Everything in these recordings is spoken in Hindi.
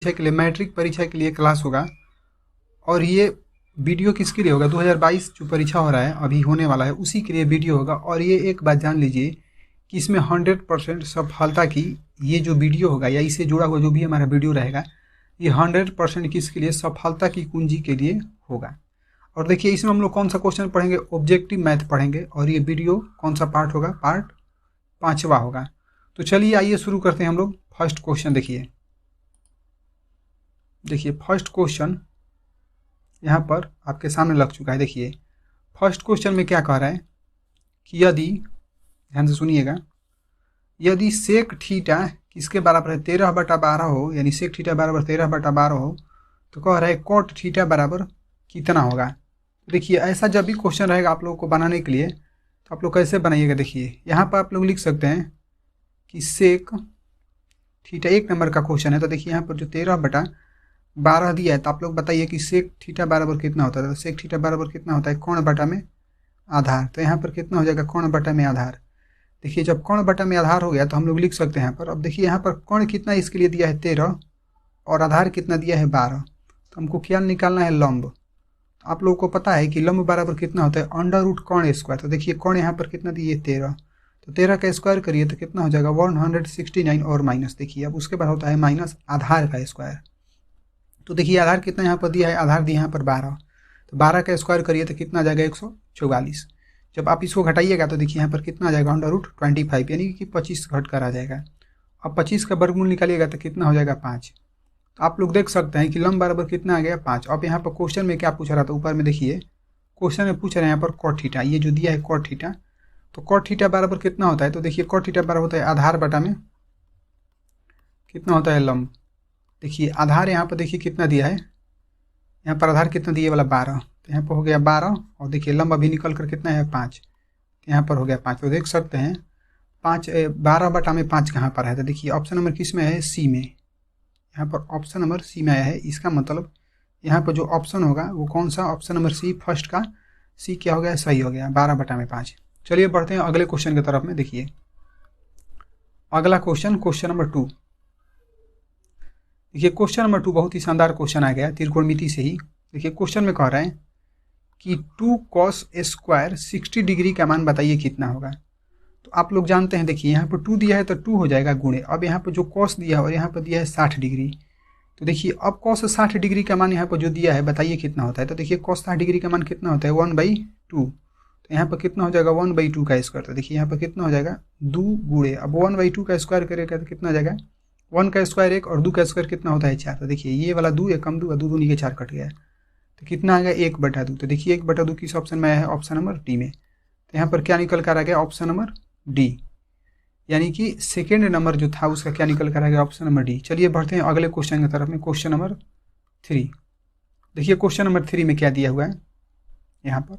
परीक्षा के लिए, मैट्रिक परीक्षा के लिए क्लास होगा। और ये वीडियो किसके लिए होगा? 2022 जो परीक्षा हो रहा है, अभी होने वाला है, उसी के लिए वीडियो होगा। और ये एक बात जान लीजिए कि इसमें 100% सफलता की ये जो वीडियो होगा या इससे जुड़ा हुआ जो भी हमारा वीडियो रहेगा, ये 100% किसके लिए? सफलता की कुंजी के लिए होगा। और देखिए इसमें हम लोग कौन सा क्वेश्चन पढ़ेंगे? ऑब्जेक्टिव मैथ पढ़ेंगे। और ये वीडियो कौन सा पार्ट होगा? पार्ट 5वां होगा। तो चलिए आइए शुरू करते हैं हम लोग। फर्स्ट क्वेश्चन देखिए फर्स्ट क्वेश्चन यहाँ पर आपके सामने लग चुका है। देखिए फर्स्ट क्वेश्चन में क्या कह रहा है कि यदि, ध्यान से सुनिएगा, यदि सेक थीटा किसके बराबर है? 13/12 हो, यानी सेक थीटा बराबर 13/12 हो, तो कह रहा है कॉट थीटा बराबर कितना होगा? देखिए ऐसा जब भी क्वेश्चन रहेगा आप लोगों को बनाने के लिए, तो आप लोग कैसे बनाइएगा? देखिए यहाँ पर आप लोग लिख सकते हैं कि सेक थीटा, 1 नंबर का क्वेश्चन है। तो देखिए यहाँ पर जो 13/12 दिया है, तो आप लोग बताइए कि सेक थीटा बराबर कितना होता है? तो सेक थीटा बराबर कितना होता है? कोण बटा में आधार। तो यहाँ पर कितना हो जाएगा? कोण बटा में आधार। देखिए जब कोण बटा में आधार हो गया तो हम लोग लिख सकते हैं यहाँ पर। अब देखिए यहाँ पर कोण कितना इसके लिए दिया है? 13, और आधार कितना दिया है? 12। तो हमको क्या निकालना है? लंब। तो आप लोगों को पता है कि लंब बराबर कितना होता है? अंडर रूट कोण स्क्वायर। तो देखिए कोण यहाँ पर कितना दिए? 13। तो 13 का स्क्वायर करिए तो कितना हो जाएगा? 169 और माइनस। देखिए अब उसके बाद होता है माइनस आधार का स्क्वायर। तो देखिए आधार कितना यहाँ पर दिया है? आधार दिया यहाँ पर 12। तो 12 का स्क्वायर करिए तो कितना आ जाएगा? 144। जब आप इसको घटाइएगा तो देखिए यहाँ पर कितना आ जाएगा? अंडर रूट 25, यानी कि 25 घट कर आ जाएगा। अब 25 का वर्गमूल निकालिएगा तो कितना हो जाएगा? 5। तो आप लोग देख सकते हैं कि लंब बराबर कितना आ गया? 5। अब यहाँ पर क्वेश्चन में क्या पूछ रहा था? ऊपर में देखिए क्वेश्चन में पूछ रहे हैं यहाँ पर कॉट थीटा, ये जो दिया है कॉट थीटा। तो कॉट थीटा बराबर कितना होता है? तो देखिए कॉट थीटा बराबर होता है आधार बटा में कितना होता है? लंब। देखिए आधार यहाँ पर देखिए कितना दिया है? यहाँ पर आधार कितना दिए वाला? 12। तो यहाँ पर हो गया 12, और देखिए लंब अभी निकल कर कितना है? 5। तो यहाँ पर हो गया 5। तो देख सकते हैं 12 बटा में 5 कहाँ पर है? तो देखिए ऑप्शन नंबर किस में है? सी में। यहाँ पर ऑप्शन नंबर सी में आया है। इसका मतलब यहाँ पर जो ऑप्शन होगा वो कौन सा? ऑप्शन नंबर सी, फर्स्ट का सी क्या हो गया? सही हो गया, 12 बटा में 5। चलिए बढ़ते हैं अगले क्वेश्चन की तरफ में। देखिए अगला क्वेश्चन, क्वेश्चन नंबर 2। देखिए क्वेश्चन नंबर 2 बहुत ही शानदार क्वेश्चन आ गया त्रिकोणमिति से ही। देखिए क्वेश्चन में कह रहे हैं कि 2 cos स्क्वायर 60 डिग्री का मान बताइए कितना होगा। तो आप लोग जानते हैं, देखिए यहाँ पर 2 दिया है तो 2 हो जाएगा गुणे। अब यहाँ पर जो cos दिया है और यहाँ पर दिया है 60 डिग्री, तो देखिए अब cos 60 डिग्री का मान यहाँ पर जो दिया है बताइए कितना होता है। तो देखिए cos 60 डिग्री का मान कितना होता है? 1/2। तो यहाँ पर कितना हो जाएगा? 1/2 का स्क्वायर। तो देखिए यहाँ पर कितना हो जाएगा? 2 गुणे, अब 1/2 का स्क्वायर करेगा तो कितना आ जाएगा? 1 का स्क्वायर 1 और 2 का स्क्वायर कितना होता है? 4। तो देखिए ये वाला 2 एक कम 2 और 2 दूनी के 4 कट गया, तो कितना आ गया? 1/2। तो देखिए 1/2 किस ऑप्शन में आया है? ऑप्शन नंबर डी में। तो यहाँ पर क्या निकल कर आ गया? ऑप्शन नंबर डी, यानी कि सेकेंड नंबर जो था उसका क्या निकल कर आ गया? Option number D. चलिए बढ़ते हैं अगले क्वेश्चन की तरफ में, क्वेश्चन नंबर 3। देखिए क्वेश्चन नंबर 3 में क्या दिया हुआ है यहाँ पर?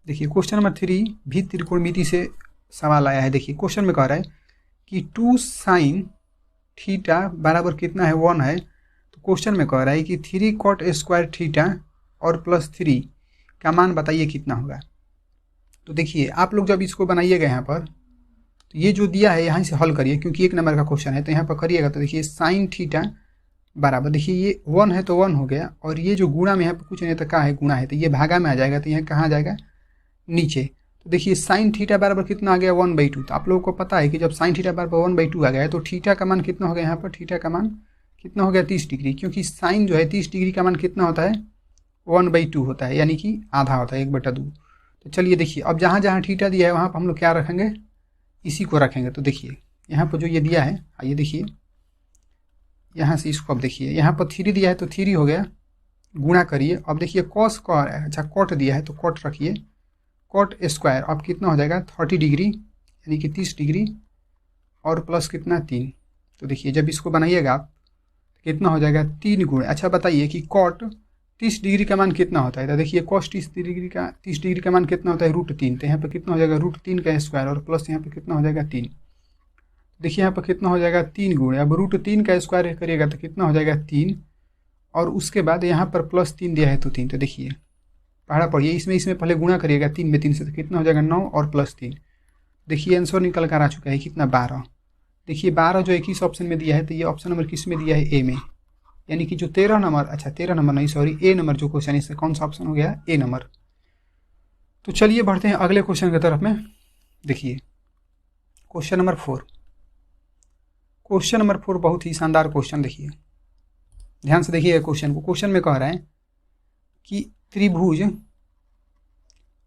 देखिए क्वेश्चन नंबर 3 भी त्रिकोणमिति से सवाल आया है। देखिए क्वेश्चन में कह रहा है कि 2 sin थीटा बराबर कितना है? 1 है। तो क्वेश्चन में कह रहा है कि 3 cot स्क्वायर थीटा और +3 का मान बताइए कितना होगा। तो देखिए आप लोग जब इसको बनाइएगा यहाँ पर, तो ये जो दिया है यहाँ से हल करिए, क्योंकि 1 नंबर का क्वेश्चन है। तो यहाँ पर करिएगा तो देखिए sin थीटा बराबर, देखिए ये 1 है तो 1 हो गया, और ये जो गुणा में यहाँ पर कुछ नहीं तो क्या है? गुणा है, तो ये भागा में आ जाएगा, तो यहाँ कहाँ आ जाएगा? नीचे। तो देखिए sin थीटा बराबर कितना आ गया? 1/2। तो आप लोगों को पता है कि जब sin थीटा बराबर 1/2 आ गया है तो थीटा का मान कितना हो गया? यहाँ पर थीटा का मान कितना हो गया? 30 डिग्री, क्योंकि साइन जो है 30 डिग्री का मान कितना होता है? 1/2 होता है, यानी कि आधा होता है, 1/2। तो चलिए देखिए अब जहाँ जहाँ थीटा दिया है वहाँ पर हम लोग क्या रखेंगे? इसी को रखेंगे। तो देखिए यहाँ पर जो ये दिया है, आइए देखिए यहाँ से इसको, अब देखिए यहाँ पर 3 दिया है तो 3 हो गया, गुणा करिए। अब देखिए कॉस का, अच्छा कॉट दिया है तो कॉट रखिए, कॉट स्क्वायर अब कितना हो जाएगा? 30 डिग्री, यानी कि 30 डिग्री, और प्लस कितना? 3। तो देखिए जब इसको बनाइएगा आप तो कितना हो जाएगा? 3 गुणे। अच्छा बताइए कि कॉट 30 डिग्री का मान कितना होता है? तो देखिए कॉस 30 डिग्री का मान कितना होता है? √3। तो यहाँ पर कितना हो जाएगा? √3 का स्क्वायर, और प्लस यहाँ पर कितना हो जाएगा? 3। देखिए यहाँ पर कितना हो जाएगा? 3 गुणे, अब √3 का स्क्वायर करिएगा तो कितना हो जाएगा? 3, और उसके बाद यहाँ पर +3 दिया है तो 3। तो देखिए पढ़ा पढ़िए, इसमें पहले गुणा करिएगा 3 में 3 से, तो कितना हो जाएगा? 9 और +3। देखिए आंसर निकल कर आ चुका है कितना? 12। देखिए 12 जो 21 ऑप्शन में दिया है, तो ये ऑप्शन नंबर किस में दिया है, ए में, यानी कि जो 13 नंबर, अच्छा 13 नंबर नहीं सॉरी, ए नंबर जो क्वेश्चन है, इससे कौन सा ऑप्शन हो गया, ए नंबर। तो चलिए बढ़ते हैं अगले क्वेश्चन की तरफ में। देखिए क्वेश्चन नंबर 4, क्वेश्चन नंबर 4 बहुत ही शानदार क्वेश्चन, देखिए ध्यान से देखिए क्वेश्चन को। क्वेश्चन में कह रहा है कि त्रिभुज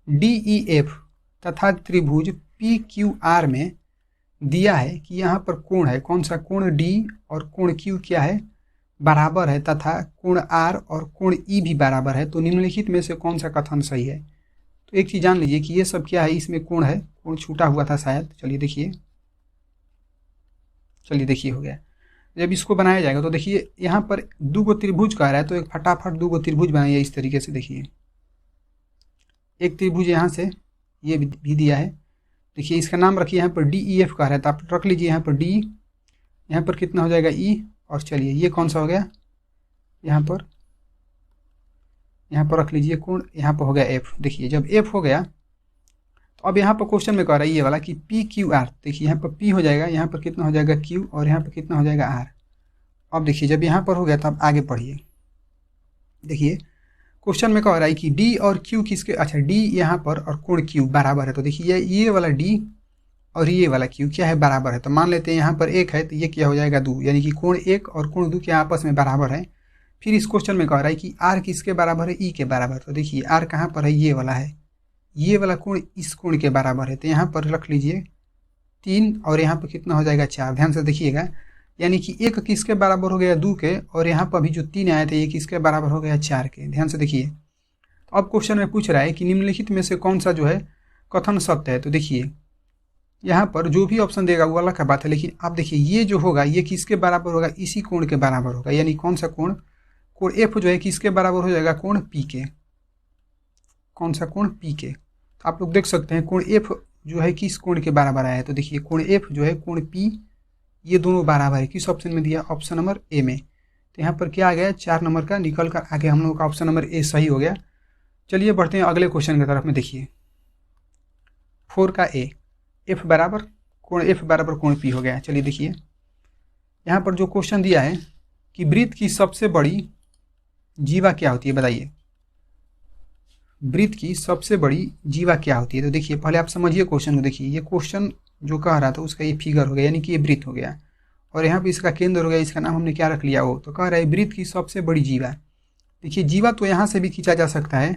DEF तथा त्रिभुज PQR में दिया है कि यहाँ पर कोण है, कौन सा कोण, D और कोण Q क्या है, बराबर है, तथा कोण R और कोण E भी बराबर है। तो निम्नलिखित में से कौन सा कथन सही है। तो एक चीज़ जान लीजिए कि ये सब क्या है, इसमें कोण है, कोण छूटा हुआ था शायद, चलिए देखिए, चलिए देखिए हो गया। जब इसको बनाया जाएगा तो देखिए यहाँ पर 2 गो त्रिभुज कह रहा है, तो एक फटाफट 2 गो त्रिभुज बनाइए इस तरीके से। देखिए एक त्रिभुज यहाँ से ये भी दिया है, देखिए इसका नाम रखिए, यहाँ पर DEF कह रहा है, तो आप रख लीजिए यहाँ पर D, यहाँ पर कितना हो जाएगा E, और चलिए ये कौन सा हो गया, यहाँ पर रख लीजिए कोण, यहाँ पर हो गया F। देखिए जब F हो गया तो अब यहाँ पर क्वेश्चन में कह रहा है ये वाला कि PQR, देखिए यहाँ पर P हो जाएगा, यहाँ पर कितना हो जाएगा Q, और यहाँ पर कितना हो जाएगा R। अब देखिए जब यहाँ पर हो गया तब आगे पढ़िए। देखिए क्वेश्चन में कह रहा है कि D और Q किसके, अच्छा D यहाँ पर और कोण Q बराबर है। तो देखिए ये वाला D और ये वाला Q क्या है, बराबर है। तो मान लेते हैं यहाँ पर 1 है, तो ये क्या हो जाएगा 2, यानी कि कोण 1 और कोण 2 क्या आपस में बराबर है। फिर इस क्वेश्चन में कह रहा है कि R किसके बराबर है, E के बराबर। तो देखिए R कहाँ पर है, ये वाला है, ये वाला कोण इस कोण के बराबर है, तो यहाँ पर रख लीजिए 3, और यहाँ पर कितना हो जाएगा 4। ध्यान से देखिएगा, यानी कि 1 किसके बराबर हो गया, 2 के, और यहाँ पर अभी जो 3 आए थे ये किसके बराबर हो गया, 4 के। ध्यान से देखिए। तो अब क्वेश्चन में पूछ रहा है कि निम्नलिखित में से कौन सा जो है कथन सत्य है। तो देखिए यहाँ पर जो भी ऑप्शन देगा वो अलग का बात है, लेकिन आप देखिए ये जो होगा ये किसके बराबर होगा, इसी कोण के बराबर होगा, यानी कौन सा कोण, कोण F जो है किसके बराबर हो जाएगा, कोण P के। कौन सा कोण, P के। तो आप लोग देख सकते हैं कोण F जो है किस कोण के बराबर आया है। तो देखिए कोण F जो है कोण P, ये दोनों बराबर है, किस ऑप्शन में दिया, ऑप्शन नंबर ए में। तो यहाँ पर क्या आ गया, 4 नंबर का निकल कर आगे हम लोग का ऑप्शन नंबर ए सही हो गया। चलिए बढ़ते हैं अगले क्वेश्चन की तरफ में। देखिए 4 का ए, F बराबर कोण F बराबर कोण P हो गया। चलिए देखिए यहाँ पर जो क्वेश्चन दिया है कि वृत्त की सबसे बड़ी जीवा क्या होती है, बताइए वृत्त की सबसे बड़ी जीवा क्या होती है। तो देखिए पहले आप समझिए क्वेश्चन को। देखिए ये क्वेश्चन जो कह रहा था उसका ये फिगर हो गया, यानी कि ये वृत्त हो गया, और यहाँ पे इसका केंद्र हो गया, इसका नाम हमने क्या रख लिया, वो तो कह रहा है वृत्त की सबसे बड़ी जीवा। देखिए जीवा तो यहाँ से भी खींचा जा सकता है,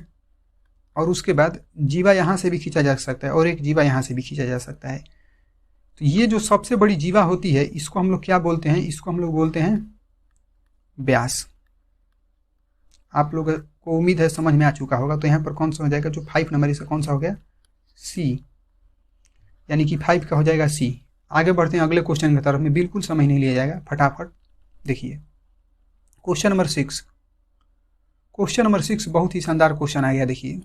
और उसके बाद जीवा यहाँ से भी खींचा जा सकता है, और एक जीवा यहाँ से भी खींचा जा सकता है। तो ये जो सबसे बड़ी जीवा होती है इसको हम लोग क्या बोलते हैं, इसको हम लोग बोलते हैं व्यास। आप लोग को उम्मीद है समझ में आ चुका होगा। तो यहाँ पर कौन सा हो जाएगा, जो 5 नंबर इसका कौन सा हो गया, सी, यानी कि 5 का हो जाएगा सी। आगे बढ़ते हैं अगले क्वेश्चन की तरफ में, बिल्कुल समझ नहीं लिया जाएगा, फटाफट देखिए क्वेश्चन नंबर 6। क्वेश्चन नंबर 6 बहुत ही शानदार क्वेश्चन आ गया। देखिए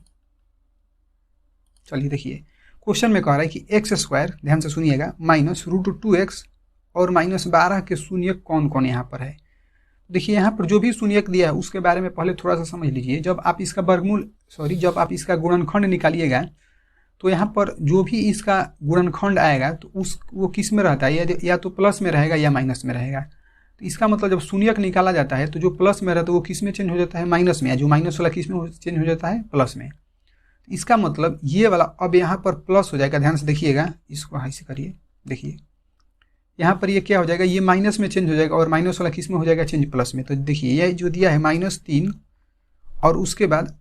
चलिए देखिए क्वेश्चन में कह रहा है कि x², ध्यान से सुनिएगा, -√2x और -12 के शून्यक कौन कौन यहाँ पर है। देखिए यहाँ पर जो भी शून्यक दिया है उसके बारे में पहले थोड़ा सा समझ लीजिए। जब आप इसका जब आप इसका गुणनखंड निकालिएगा तो यहाँ पर जो भी इसका गुणनखंड आएगा तो वो किस में रहता है, या तो प्लस में रहेगा या माइनस में रहेगा। तो इसका मतलब जब शून्यक निकाला जाता है तो जो प्लस में रहता है वो किस में चेंज हो जाता है, माइनस में, या जो माइनस वाला किस में चेंज हो जाता है, प्लस में। इसका मतलब ये वाला अब यहाँ पर प्लस हो जाएगा। ध्यान से देखिएगा, इसको ऐसे करिए, देखिए यहाँ पर ये क्या हो जाएगा, ये माइनस में चेंज हो जाएगा, और माइनस वाला किस में हो जाएगा, चेंज प्लस में। तो देखिए ये जो दिया है -3, और उसके बाद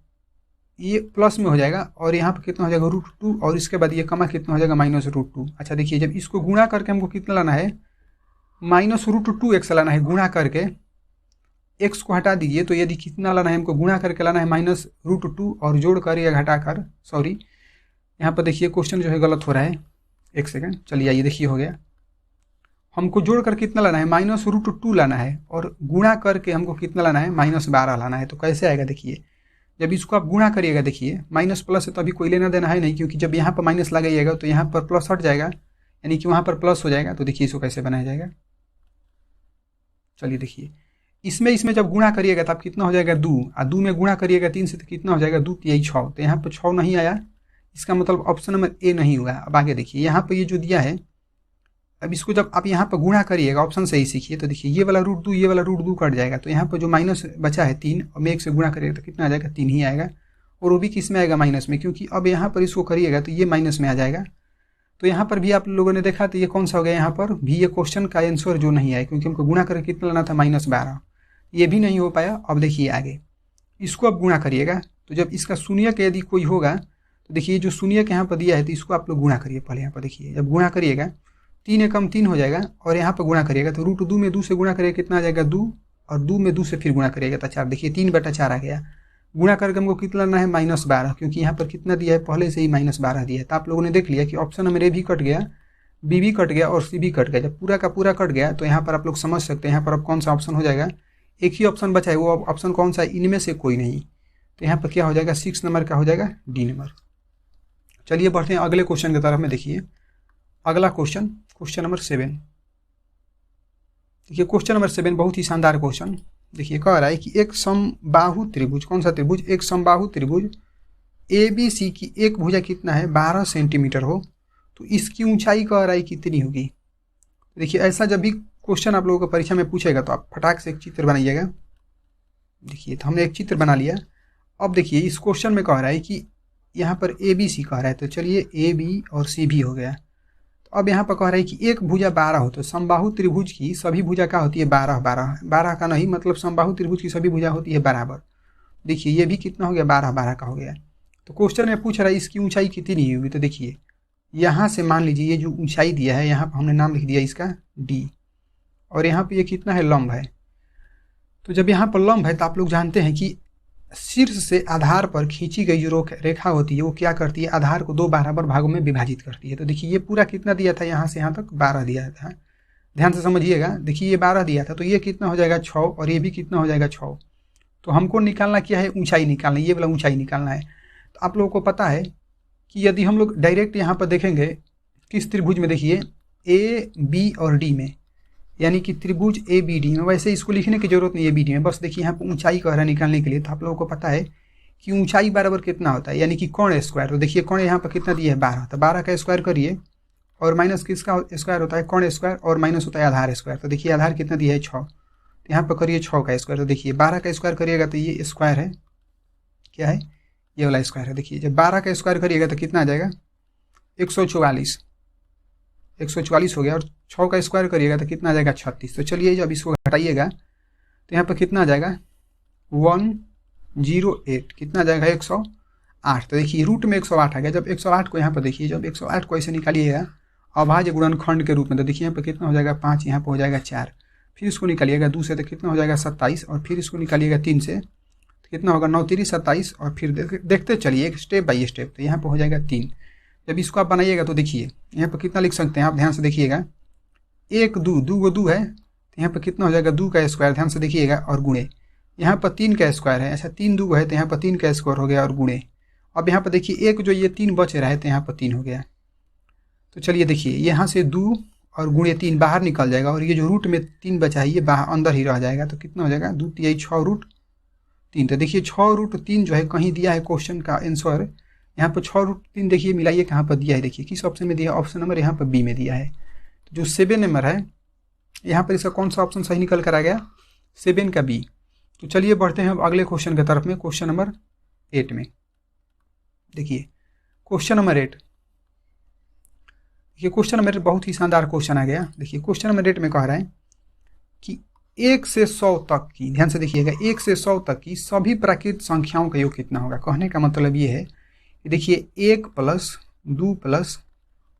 ये प्लस में हो जाएगा, और यहाँ पर कितना हो जाएगा √2, और इसके बाद ये कमा कितना हो जाएगा -√2। अच्छा देखिए जब इसको गुणा करके हमको कितना लाना है, -√2x लाना है गुणा करके, x को हटा दीजिए, तो यदि कितना लाना है हमको, गुणा करके लाना है -√2, और जोड़ कर या घटा कर, सॉरी यहाँ पर देखिए क्वेश्चन जो है गलत हो रहा है, एक सेकंड, चलिए ये देखिए हो गया। हमको जोड़ कर कितना लाना है, -√2 लाना है, और गुणा करके हमको कितना लाना है, -12 लाना है। तो कैसे आएगा, देखिए जब इसको आप गुणा करिएगा, देखिए माइनस प्लस है तो अभी कोई लेना देना है नहीं, क्योंकि जब यहाँ पर माइनस लगाइएगा तो यहाँ पर प्लस हट जाएगा, यानी कि वहाँ पर प्लस हो जाएगा। तो देखिए इसको कैसे बनाया जाएगा, चलिए देखिए इसमें जब गुणा करिएगा तो आप कितना हो जाएगा 2, और 2 में गुणा करिएगा 3 से तो कितना हो जाएगा 2 3 6। तो यहाँ पर 6 नहीं आया, इसका मतलब ऑप्शन नंबर ए नहीं हुआ। अब आगे देखिए यहाँ पर ये जो दिया है अब इसको जब आप यहाँ पर गुणा करिएगा, ऑप्शन से ही सीखिए, तो देखिए ये वाला √2 ये वाला √2 कट जाएगा, तो यहाँ पर जो माइनस बचा है 3 और मैं 1 से गुणा करिएगा तो कितना आ जाएगा 3 ही आएगा, और वो भी किस में आएगा माइनस में, क्योंकि अब यहाँ पर इसको करिएगा तो ये माइनस में आ जाएगा। तो यहाँ पर भी आप लोगों ने देखा तो ये कौन सा हो गया, यहाँ पर भी ये क्वेश्चन का आंसर जो नहीं आया, क्योंकि हमको गुणा करके कितना लाना था -12, ये भी नहीं हो पाया। अब देखिए आगे इसको अब गुणा करिएगा, तो जब इसका शून्यक यदि कोई होगा तो देखिए जो शून्यक यहाँ पर दिया है तो इसको आप लोग गुणा करिए। पहले यहाँ पर देखिए जब गुणा करिएगा 3 एकम 3 हो जाएगा, और यहाँ पर गुणा करिएगा तो √2 में 2 से गुणा करिएगा कितना आ जाएगा 2, और 2 में 2 से फिर गुणा करिएगा तो 4। देखिए 3/4 आ गया। गुणा करके हमको कितना लाना है -12, क्योंकि यहाँ पर कितना दिया है पहले से ही -12 दिया है। तो आप लोगों ने देख लिया कि ऑप्शन नंबर ए भी कट गया, बी भी कट गया और सी भी कट गया। जब पूरा का पूरा कट गया तो यहाँ पर आप लोग समझ सकते हैं यहाँ पर अब कौन सा ऑप्शन हो जाएगा, एक ही ऑप्शन बचा है, वो ऑप्शन कौन सा है, इनमें से कोई नहीं। तो यहाँ पर क्या हो जाएगा 6 नंबर का हो जाएगा डी नंबर। चलिए बढ़ते हैं अगले क्वेश्चन की तरफ में। देखिए अगला क्वेश्चन नंबर 7। देखिए क्वेश्चन नंबर 7 बहुत ही शानदार क्वेश्चन। देखिए कह रहा है कि एक समबाहु त्रिभुज, कौन सा त्रिभुज, एक समबाहु त्रिभुज ABC की एक भुजा कितना है 12 सेंटीमीटर हो, तो इसकी ऊंचाई कह रहा है कितनी होगी। देखिए ऐसा जब भी क्वेश्चन आप लोगों को परीक्षा में पूछेगा तो आप फटाक से एक चित्र बनाइएगा। देखिए तो हमने एक चित्र बना लिया। अब देखिए इस क्वेश्चन में कह रहा है कि यहाँ पर ABC कह रहा है, तो चलिए AB और C भी हो गया। तो अब यहाँ पर कह रहा है कि एक भुजा 12 हो, तो समबाहु त्रिभुज की सभी भुजा का होती है 12 का नहीं, मतलब समबाहु त्रिभुज की सभी भुजा होती है बराबर। देखिए ये भी कितना हो गया 12 का हो गया। तो क्वेश्चन में पूछ रहा है इसकी ऊंचाई कितनी होगी। तो देखिए यहाँ से मान लीजिए ये जो ऊंचाई दिया है, यहाँ पर हमने नाम लिख दिया इसका D, और यहाँ पे ये कितना है लंब है। तो जब यहाँ पर लंब है तो आप लोग जानते हैं कि शीर्ष से आधार पर खींची गई जो रेखा होती है वो क्या करती है, आधार को 2 बराबर भागों में विभाजित करती है। तो देखिए ये पूरा कितना दिया था, यहाँ से यहाँ तक 12 दिया था, ध्यान से समझिएगा। देखिए ये 12 दिया था, तो ये कितना हो जाएगा 6, और ये भी कितना हो जाएगा 6। तो हमको निकालना क्या है, ऊंचाई निकालना, ये वाला ऊंचाई निकालना है। तो आप लोगों को पता है कि यदि हम लोग डायरेक्ट यहाँ पर देखेंगे किस त्रिभुज में, देखिए AB और D में, यानी कि त्रिभुज ABD में, वैसे इसको लिखने की जरूरत नहीं है ABD में, बस देखिए यहाँ पर ऊंचाई कह रहा है निकालने के लिए। तो आप लोगों को पता है कि ऊंचाई बराबर कितना होता है, यानी कि कोण स्क्वायर। तो देखिए कोण यहाँ पर कितना दिया है 12, तो 12 का स्क्वायर करिए, और माइनस किसका स्क्वायर होता है, कोण स्क्वायर, और माइनस होता है आधार स्क्वायर। तो देखिए आधार कितना दिया है 6, तो यहाँ पर करिए 6 का स्क्वायर। तो देखिए 12 का स्क्वायर करिएगा तो ये स्क्वायर है, क्या है, ये वाला स्क्वायर है। देखिए जब 12 का स्क्वायर करिएगा तो कितना आ जाएगा 144 हो गया, और 6 का स्क्वायर करिएगा तो कितना आ जाएगा 36। तो चलिए जब इसको घटाइएगा तो यहाँ पर कितना आ जाएगा 108, कितना आ जाएगा 108। तो देखिए रूट में 108 आ गया। जब 108 को यहाँ पर देखिए, जब 108 को ऐसे निकालिएगा अभाज्य गुणनखंड के रूप में, तो देखिए यहाँ पर कितना हो जाएगा 5, यहाँ पर हो जाएगा 4, फिर इसको निकालिएगा 2 से तो कितना हो जाएगा 27, और फिर इसको निकालिएगा 3 से तो कितना होगा 9 3 27, और फिर देखते चलिए एक स्टेप बाई स्टेप। तो यहाँ पर हो जाएगा 3। जब इसको आप बनाइएगा तो देखिए यहाँ पर कितना लिख सकते हैं आप, ध्यान से देखिएगा, 1 2 2 2 है, तो यहाँ पर कितना हो जाएगा 2 का स्क्वायर, ध्यान से देखिएगा, और गुणे यहाँ पर 3 का स्क्वायर है, अच्छा 3 2 है तो यहाँ पर 3 का स्क्वायर हो गया, और गुणे अब यहाँ पर देखिए एक जो ये 3 बच रहा है तो यहाँ पर 3 हो गया। तो चलिए देखिए यहाँ से 2 और गुणे 3 बाहर निकल जाएगा, और ये जो रूट में 3 बचा है ये बाहर अंदर ही रह जाएगा। तो कितना हो जाएगा 2 3 6 √3। तो देखिए 6 √3 जो है कहीं दिया है क्वेश्चन का आंसर, यहाँ पर 6 √3 देखिए मिलाइए कहाँ पर दिया है, देखिए किस ऑप्शन में दिया है, ऑप्शन नंबर यहाँ पर बी में दिया है। तो जो 7 नंबर है यहाँ पर इसका कौन सा ऑप्शन सही निकल कर आ गया, 7 का बी। तो चलिए बढ़ते हैं अब अगले क्वेश्चन की तरफ में, क्वेश्चन नंबर 8 में। देखिए क्वेश्चन नंबर 8, देखिए क्वेश्चन नंबर 8 बहुत ही शानदार क्वेश्चन आ गया। देखिए क्वेश्चन नंबर 8 में कह रहा है कि 1 से 100 तक की, ध्यान से देखिएगा, 1 से 100 तक की सभी प्राकृत संख्याओं का योग कितना होगा। कहने का मतलब ये है कि देखिए 1 + 2 +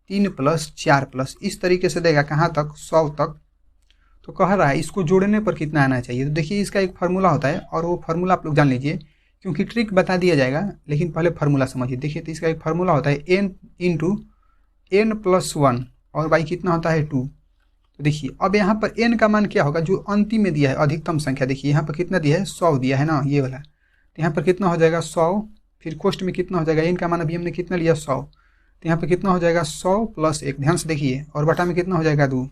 3 + 4 + इस तरीके से देगा कहाँ तक 100 तक। तो कह रहा है इसको जोड़ने पर कितना आना चाहिए। तो देखिए इसका एक फार्मूला होता है, और वो फार्मूला आप लोग जान लीजिए, क्योंकि ट्रिक बता दिया जाएगा, लेकिन पहले फार्मूला समझिए। देखिए तो इसका एक फार्मूला होता है n × n + 1 और y कितना होता है 2। तो देखिए अब यहाँ पर n का मान क्या होगा, जो अंतिम में दिया है अधिकतम संख्या, देखिए यहाँ पर कितना दिया है 100 दिया है ना, ये वाला। तो यहाँ पर कितना हो जाएगा 100, फिर कोष्ठ में कितना हो जाएगा, n का मान अभी हमने कितना लिया 100, तो यहाँ पर कितना हो जाएगा 100 + 1, ध्यान से देखिए, और बटा में कितना हो जाएगा 2।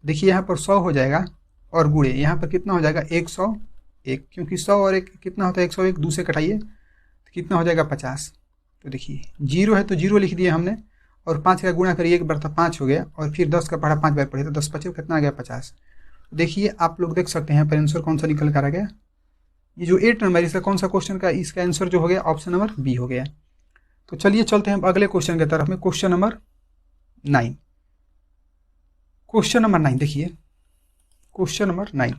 देखिए यहाँ पर 100 हो जाएगा, और गुणे यहाँ पर कितना हो जाएगा 101, क्योंकि 100 और 1 कितना होता है 101, 2 से कटाइए तो कितना हो जाएगा 50। तो देखिए 0 है तो 0 लिख दिए हमने, और 5 का गुणा करिए, 1 बार तो 5 हो गया, और फिर 10 का पढ़ा 5 बार पढ़े तो 10 5 कितना आ गया 50। देखिए आप लोग देख सकते हैं यहाँ पर आंसर कौन सा निकल कर आ गया, ये जो 8 नंबर इसका कौन सा क्वेश्चन का इसका आंसर जो हो गया ऑप्शन नंबर बी हो गया। तो चलिए चलते हैं अगले क्वेश्चन की तरफ में, क्वेश्चन नंबर 9। क्वेश्चन नंबर 9 देखिए, क्वेश्चन नंबर 9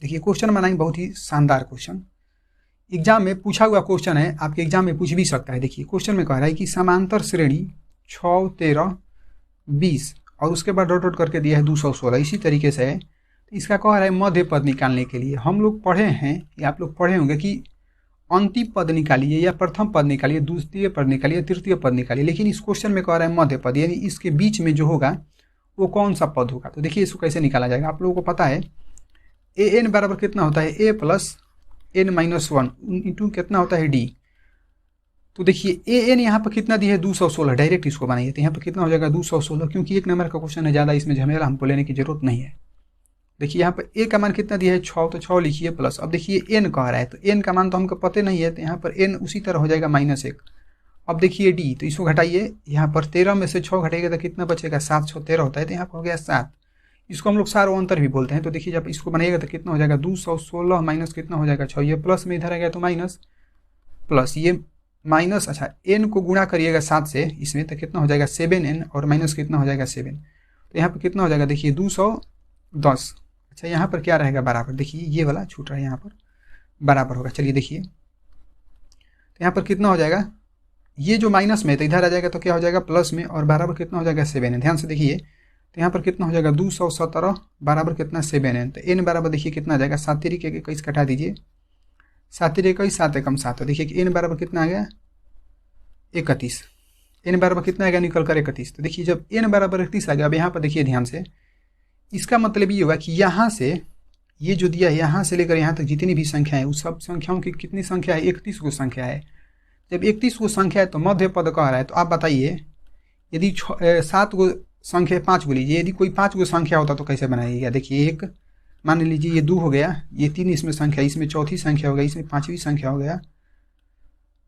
देखिए, क्वेश्चन नंबर 9 बहुत ही शानदार क्वेश्चन, एग्जाम में पूछा हुआ क्वेश्चन है, आपके एग्जाम में पूछ भी सकता है। देखिए क्वेश्चन में कह रहा है कि समांतर श्रेणी 6, 13, 20 और उसके बाद डॉट डॉट करके दिया है 216, इसी तरीके से है। तो इसका कह रहा है मध्य पद निकालने के लिए। हम लोग पढ़े हैं या आप लोग पढ़े होंगे कि अंतिम पद निकालिए या प्रथम पद निकालिए, द्वितीय पद निकालिए, तृतीय पद निकालिए, लेकिन इस क्वेश्चन में कह रहा है मध्य पद, यानी इसके बीच में जो होगा वो कौन सा पद होगा। तो देखिए इसको कैसे निकाला जाएगा। आप लोगों को पता है ए एन बराबर कितना होता है, ए प्लस एन माइनस 1 इंटू कितना होता है डी। तो देखिए ए एन यहाँ पर कितना दिया है 216, डायरेक्ट इसको बनाइए तो यहाँ पर कितना हो जाएगा 216, क्योंकि 1 नंबर का क्वेश्चन है, ज़्यादा इसमें झमेला हमको लेने की जरूरत नहीं है। देखिए यहाँ पर ए का मान कितना दिया है 6, तो 6 लिखिए प्लस, अब देखिए एन कह रहा है तो एन का मान तो हमको पता नहीं है, तो यहाँ पर एन उसी तरह हो जाएगा -1। अब देखिए डी, तो इसको घटाइए, यहाँ पर 13 में से 6 घटेगा तो कितना बचेगा, 7 6 13 होता है, तो यहाँ पर हो गया 7। इसको हम लोग सारो अंतर भी बोलते हैं। तो देखिए जब इसको बनाइएगा तो कितना हो जाएगा 216 माइनस कितना हो जाएगा 6, ये प्लस में इधर आ गया तो माइनस, प्लस ये माइनस, अच्छा एन को गुणा करिएगा 7 से इसमें तो कितना हो जाएगा 7n, और माइनस कितना हो जाएगा 7। तो यहाँ पर कितना हो जाएगा देखिए 210। अच्छा यहाँ पर क्या रहेगा बराबर, देखिए ये वाला छूट रहा है, यहाँ पर बराबर होगा। चलिए देखिए तो यहाँ पर कितना हो जाएगा, ये जो माइनस में तो इधर आ जाएगा तो क्या हो जाएगा प्लस में, और बराबर कितना हो जाएगा 7n। ध्यान से देखिए तो यहाँ पर कितना हो जाएगा 217 बराबर कितना 7n। तो n बराबर देखिए कितना आ जाएगा 7 3 के 21 कटा दीजिए, 7 3 21 7 एकम 7। तो देखिए n बराबर कितना आ गया 31, n बराबर कितना आ गया निकल कर 31। तो देखिए जब n बराबर 31 आ गया, अब यहाँ पर देखिए ध्यान से, इसका मतलब ये होगा कि यहाँ से ये जो दिया है यहाँ से लेकर यहाँ तक जितनी भी संख्या है उस सब संख्याओं की कितनी संख्या है, 31 को संख्या है। जब 31 को संख्या है तो मध्य पद कह रहा है, तो आप बताइए यदि 7 को संख्या 5 को लीजिए, यदि कोई 5 को संख्या होता तो कैसे बनाइएगा। देखिए एक मान लीजिए ये 2 हो गया, ये 3 इसमें संख्या, इसमें चौथी संख्या हो गई, इसमें 5वीं संख्या हो गया,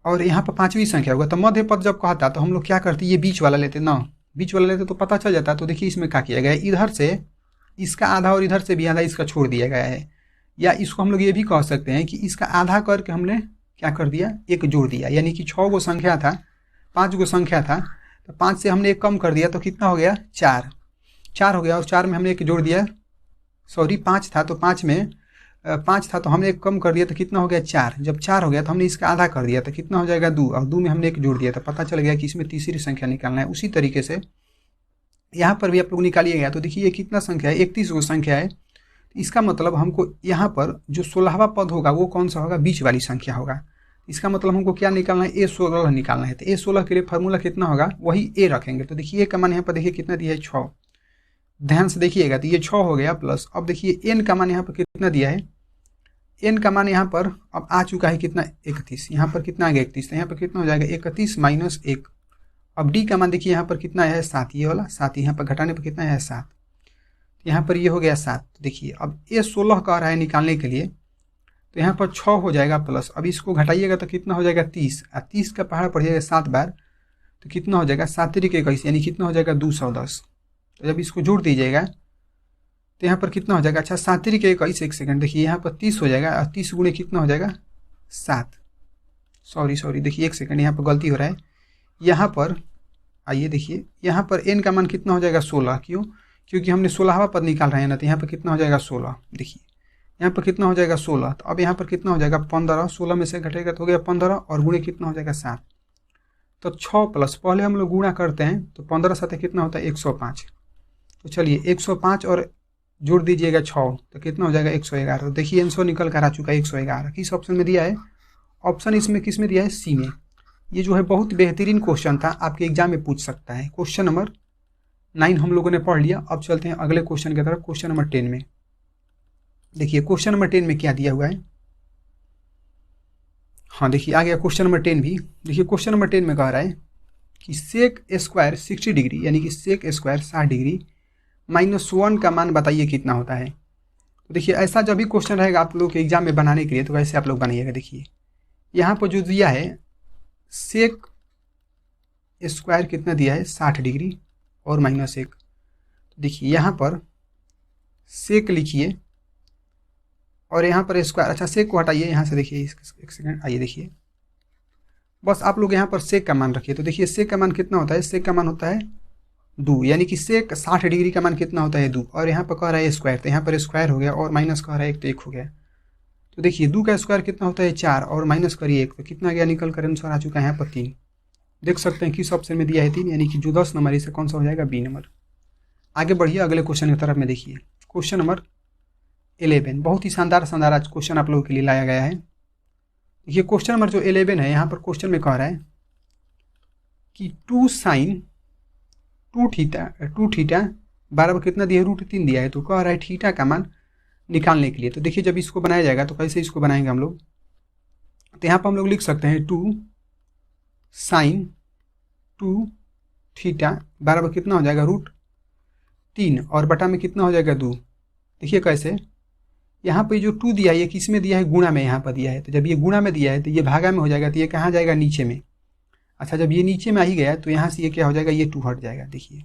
और यहाँ पर 5वीं संख्या होगा। तो मध्य पद जब कहता तो हम लोग क्या करते, ये बीच वाला लेते ना, बीच वाला लेते तो पता चल जाता। तो देखिए इसमें क्या किया गया है, इधर से इसका आधा और इधर से भी आधा इसका छोड़ दिया गया है, या इसको हम लोग ये भी कह सकते हैं कि इसका आधा करके हमने क्या कर दिया, एक जोड़ दिया। यानी कि 6 गो संख्या था, 5 गो संख्या था, तो 5 से हमने एक कम कर दिया तो कितना हो गया 4 हो गया, और 4 में हमने एक जोड़ दिया, सॉरी 5 था तो 5 में 5 था तो हमने एक कम कर दिया तो कितना हो गया 4। जब 4 हो गया तो हमने इसका आधा कर दिया तो कितना हो जाएगा 2, और 2 में हमने एक जोड़ दिया तो पता चल गया कि इसमें तीसरी संख्या निकालना है। उसी तरीके से यहाँ पर भी आप लोग निकालिएगा। तो देखिए ये कितना संख्या है, 31 गो संख्या है। इसका मतलब हमको यहाँ पर जो 16वां पद होगा वो कौन सा होगा, बीच वाली संख्या होगा। इसका मतलब हमको क्या निकालना है, A16 निकालना है। तो A16 के लिए फार्मूला कितना होगा, वही A रखेंगे। तो देखिए A का मान यहाँ पर देखिए कितना दिया है 6, ध्यान से देखिएगा, तो ये 6 हो गया प्लस, अब देखिए N का मान यहाँ पर कितना दिया है, N का मान यहाँ पर अब आ चुका है कितना 31, यहाँ पर कितना आ गया 31, तो यहाँ पर कितना हो जाएगा 31 माइनस 1। अब D का मान देखिए यहाँ पर कितना है 7, ये वाला 7, यहाँ पर घटाने पर कितना है 7, यहाँ पर ये हो गया 7। देखिए अब A16 कह रहा है निकालने के लिए, तो यहाँ पर 6 हो जाएगा प्लस, अब इसको घटाइएगा तो कितना हो जाएगा 30, और 30 का पहाड़ा पढ़िएगा 7 बार तो कितना हो जाएगा 7 3 के 21, यानी कितना हो जाएगा 210। तो जब इसको जोड़ दीजिएगा तो यहाँ पर कितना हो जाएगा, अच्छा 7 3 के 21, एक सेकंड, देखिए यहाँ पर 30 हो जाएगा, और 30 गुणे कितना हो जाएगा 7, सॉरी देखिए एक सेकंड यहाँ पर गलती हो रहा है। यहाँ पर आइए देखिए, यहाँ पर n का मान कितना हो जाएगा 16, क्यों, क्योंकि हमने 16वां पद निकाल रहे हैं ना, तो यहाँ पर कितना हो जाएगा 16। देखिए यहाँ पर कितना हो जाएगा 16, तो अब यहाँ पर कितना हो जाएगा 15, 16 में से घटेगा तो हो गया 15, और गुणे कितना हो जाएगा 7। तो 6 प्लस, पहले हम लोग गुणा करते हैं तो 15 साथ कितना होता है 105। तो चलिए 105 और जोड़ दीजिएगा 6 तो कितना हो जाएगा 111। तो देखिए आंसर निकल कर आ चुका है 111। किस ऑप्शन में दिया है, ऑप्शन इसमें किस में दिया है, सी में। ये जो है बहुत बेहतरीन क्वेश्चन था, आपके एग्जाम में पूछ सकता है। क्वेश्चन नंबर 9 हम लोगों ने पढ़ लिया। अब चलते हैं अगले क्वेश्चन की तरफ, क्वेश्चन नंबर 10 में। देखिए क्वेश्चन नंबर 10 में क्या दिया हुआ है, हाँ देखिए आ गया क्वेश्चन नंबर 10 भी। देखिए क्वेश्चन नंबर 10 में कह रहा है कि सेक स्क्वायर 60 डिग्री, यानी कि सेक स्क्वायर 60 डिग्री -1 का मान बताइए कितना होता है। तो देखिए ऐसा जब भी क्वेश्चन रहेगा आप लोग के एग्जाम में बनाने के लिए, तो वैसे आप लोग बनाइएगा। देखिए यहाँ पर जो दिया है सेक स्क्वायर कितना दिया है 60 डिग्री और -1। तो देखिए यहाँ पर सेक लिखिए और यहाँ पर स्क्वायर, अच्छा सेक को हटाइए यहाँ से, देखिए एक सेकंड, आइए देखिए, बस आप लोग यहाँ पर सेक का मान रखिए। तो देखिए सेक का मान कितना होता है, सेक का मान होता है 2, यानी कि सेक 60 डिग्री का मान कितना होता है 2, और यहाँ पर कह रहा है स्क्वायर, तो यहाँ पर स्क्वायर हो गया और माइनस कह रहा है 1, तो 1 हो गया। तो देखिए 2 का स्क्वायर कितना होता है 4 और माइनस करिए 1, तो कितना गया, निकल कर आंसर आ चुका है यहाँ पर 3। देख सकते हैं किस ऑप्शन में दिया है 3, यानी कि जो 10 नंबर, इससे कौन सा हो जाएगा, बी नंबर। आगे बढ़िए अगले क्वेश्चन की तरफ में देखिए, क्वेश्चन नंबर 11। बहुत ही शानदार आज क्वेश्चन आप लोगों के लिए लाया गया है। देखिए क्वेश्चन नंबर जो 11 है, यहाँ पर क्वेश्चन में कह रहा है कि 2 sin 2 थीटा बराबर कितना दिया है, √3 दिया है। तो कह रहा है थीटा का मान निकालने के लिए। तो देखिए जब इसको बनाया जाएगा तो कैसे इसको बनाएंगे हम लोग, तो यहाँ पर हम लोग लिख सकते हैं 2 sin 2 थीटा बराबर कितना हो जाएगा, √3 और बटा में कितना हो जाएगा 2। देखिए कैसे, यहाँ पर जो 2 दिया है ये किस में दिया है, गुणा में यहाँ पर दिया है। तो जब ये गुणा में दिया है तो ये भागा में हो जाएगा, तो ये कहाँ जाएगा, नीचे में। अच्छा जब ये नीचे में आ ही गया तो यहाँ से ये क्या हो जाएगा, ये 2 हट जाएगा। देखिए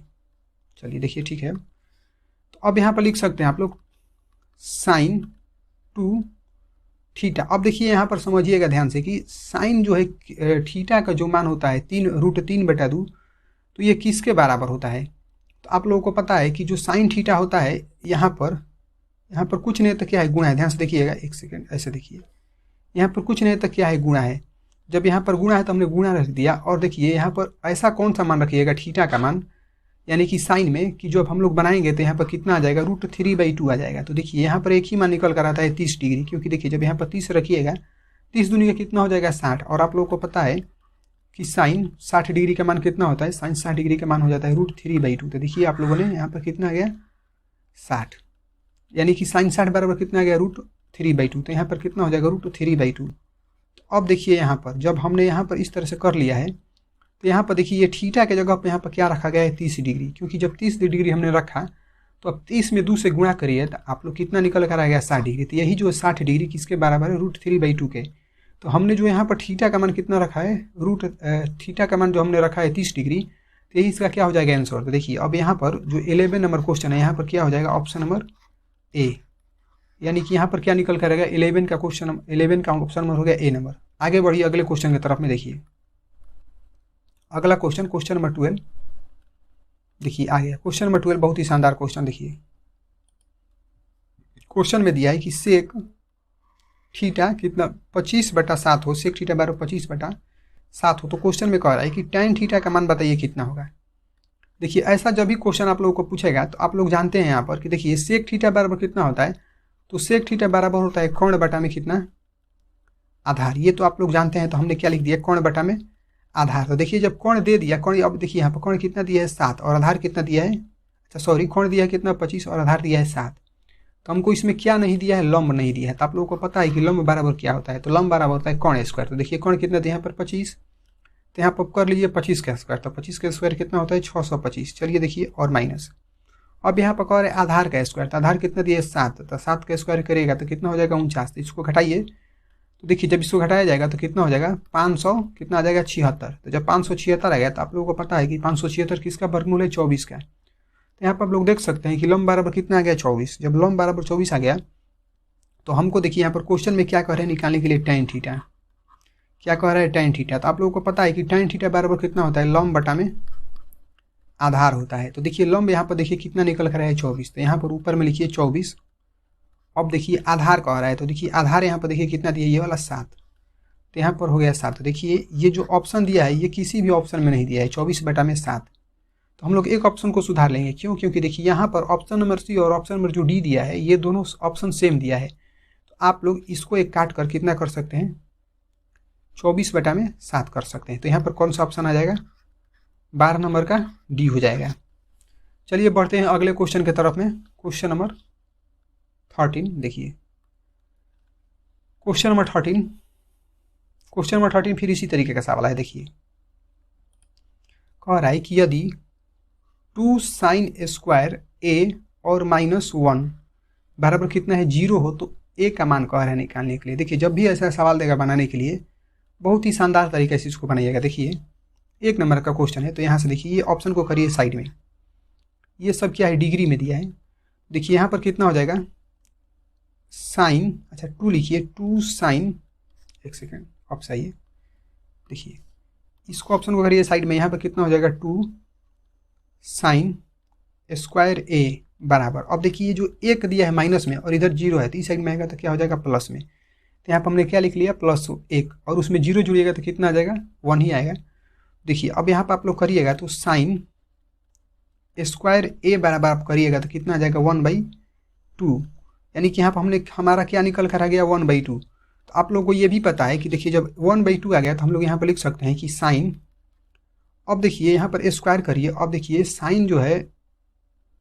चलिए देखिए ठीक है। तो अब यहाँ पर लिख सकते हैं आप लोग sin 2 थीटा। अब देखिए यहाँ पर समझिएगा ध्यान से कि साइन जो है थीटा का जो मान होता है √3/2, तो ये किसके बराबर होता है। तो आप लोगों को पता है कि जो साइन थीटा होता है यहाँ पर कुछ नहीं तो क्या है, गुणा है। ध्यान से देखिएगा, एक सेकेंड, ऐसे देखिए, यहाँ पर कुछ नहीं तो क्या है, गुणा है। जब यहाँ पर गुणा है तो हमने गुणा रख दिया, और देखिए यहाँ पर ऐसा कौन सा मान रखिएगा, थीटा का मान, यानी कि साइन में, कि जब हम लोग बनाएंगे तो यहाँ पर कितना आ जाएगा, √3/2 आ जाएगा। तो देखिए यहाँ पर एक ही मान निकल कर आता है 30 डिग्री, क्योंकि देखिए जब यहाँ पर 30 रखिएगा, 30 दूनी का कितना हो जाएगा 60, और आप लोगों को पता है कि साइन 60 डिग्री का मान कितना होता है, साइन 60 डिग्री का मान हो जाता है √3/2। तो देखिए आप लोगों ने यहाँ पर कितना आ गया 60, यानी कि साइन 60 बराबर कितना आ गया, √3/2। तो यहाँ पर कितना हो जाएगा, √3/2। अब देखिए यहाँ पर जब हमने यहाँ पर इस तरह से कर लिया है, तो यहाँ पर देखिए ये थीटा के जगह पर यहाँ पर क्या रखा गया है, 30 डिग्री, क्योंकि जब 30 डिग्री हमने रखा तो अब 30 में 2 से गुणा करिए तो आप लोग कितना निकल कर आ गया, 60 डिग्री। तो यही जो 60 डिग्री किसके बराबर है, √3/2 के। तो हमने जो यहाँ पर थीटा का मान कितना रखा है, थीटा का मान जो हमने रखा है 30 डिग्री, तो यही इसका क्या हो जाएगा आंसर। तो देखिए अब यहाँ पर जो 11 नंबर क्वेश्चन है, यहाँ पर क्या हो जाएगा, ऑप्शन नंबर ए, यानी कि यहाँ पर क्या निकल कर आएगा, 11 का ऑप्शन नंबर हो गया ए नंबर। आगे बढ़िए अगले क्वेश्चन की तरफ में देखिए, अगला क्वेश्चन नंबर 12। देखिए आ गया क्वेश्चन नंबर 12, बहुत ही शानदार क्वेश्चन। देखिए क्वेश्चन में दिया है कि सेक थीटा कितना 25/7 हो, सेक थीटा बराबर 25/7 हो। तो क्वेश्चन में कह रहा है कि tan थीटा का मान बताइए कितना होगा। देखिए ऐसा जब भी क्वेश्चन आप लोगों को पूछेगा तो आप लोग जानते हैं यहाँ पर कि देखिए सेक थीटा बराबर कितना होता है, तो सेक थीटा बराबर होता है कोण बटा में कितना, आधार। ये तो आप लोग जानते हैं, तो हमने क्या लिख दिया, कोण बटा में आधार। तो देखिए जब कोण दे दिया, कोण अब देखिए यहाँ पर कोण कितना दिया है 7 और आधार कितना दिया है, अच्छा सॉरी कोण दिया है कितना 25 और आधार दिया है 7। तो हमको इसमें क्या नहीं दिया है, लंब नहीं दिया है। तो आप लोगों को पता है कि लंब बराबर क्या होता है, तो लंब बराबर होता है कोण स्क्वायर। तो देखिए कोण कितना दिया यहाँ पर 25, तो यहाँ पर कर लीजिए 25 का स्क्वायर, तो 25 का स्क्वायर कितना होता है 625। चलिए देखिए और माइनस, अब यहाँ पर कह रहे आधार का स्क्वायर, तो आधार कितना दिया है 7, तो 7 का स्क्वायर करेगा तो कितना हो जाएगा 49। तो इसको घटाइए, तो देखिए जब इसको घटाया जाएगा तो कितना हो जाएगा 500 कितना आ जाएगा 76। तो जब 576 आ गया तो आप लोगों को पता है कि 576 किसका वर्गमूल है, 24 का। तो यहाँ पर आप लोग देख सकते हैं कि लंब बराबर कितना आ गया 24। जब लंब बराबर 24 आ गया तो हमको देखिए यहाँ पर क्वेश्चन में क्या कह रहे हैं निकालने के लिए, tan थीटा। क्या कह रहा है tan थीटा। तो आप लोगों को पता है कि tan थीटा बराबर कितना होता है, लंब बटा में आधार होता है। तो देखिए लंब यहाँ पर देखिए कितना निकल कर है 24, तो यहाँ पर ऊपर में लिखिए 24। अब देखिए आधार कह रहा है, तो देखिए आधार यहाँ पर देखिए कितना दिया, ये वाला 7, तो यहाँ पर हो गया 7। तो देखिए ये जो ऑप्शन दिया है ये किसी भी ऑप्शन में नहीं दिया है, 24/7। तो हम लोग एक ऑप्शन को सुधार लेंगे, क्यों, क्योंकि देखिए यहाँ पर ऑप्शन नंबर सी और ऑप्शन नंबर जो डी दिया है ये दोनों ऑप्शन सेम दिया है। तो आप लोग इसको एक काट कर कितना कर सकते हैं, 24/7 कर सकते हैं। तो यहाँ पर कौन सा ऑप्शन आ जाएगा, 12 नंबर का डी हो जाएगा। चलिए बढ़ते हैं अगले क्वेश्चन की तरफ में, क्वेश्चन नंबर 13। देखिए क्वेश्चन नंबर 13 फिर इसी तरीके का सवाल है। देखिए कह रहा है कि यदि 2 sin स्क्वायर a और -1 बराबर कितना है 0 हो, तो a का मान कह रहा है निकालने के लिए। देखिए जब भी ऐसा सवाल देगा बनाने के लिए बहुत ही शानदार तरीके से इसको बनाइएगा। देखिए 1 नंबर का क्वेश्चन है। तो यहाँ से देखिए ये ऑप्शन को करिए साइड में, ये सब क्या है डिग्री में दिया है। देखिए यहाँ पर कितना हो जाएगा साइन, अच्छा 2 लिखिए, 2 साइन, एक सेकेंड ऑप्शन आइए, देखिए इसको ऑप्शन को करिए साइड में, यहाँ पर कितना हो जाएगा 2 साइन स्क्वायर ए बराबर। अब देखिए ये जो एक दिया है माइनस में और इधर 0 है तो इस साइड में आएगा तो क्या हो जाएगा प्लस में। तो यहाँ पर हमने क्या लिख लिया +1 और उसमें 0 जुड़िएगा तो कितना आ जाएगा 1 ही आएगा। देखिए अब यहाँ पर आप लोग करिएगा तो साइन स्क्वायर ए बराबर आप करिएगा तो कितना आ जाएगा 1/2, यानी कि यहाँ पर हमने हमारा क्या निकल कर आ गया 1/2। तो आप लोगों को ये भी पता है कि देखिए जब 1/2 आ गया तो हम लोग यहाँ पर लिख सकते हैं कि साइन, अब देखिए यहाँ पर स्क्वायर करिए, अब देखिए साइन जो है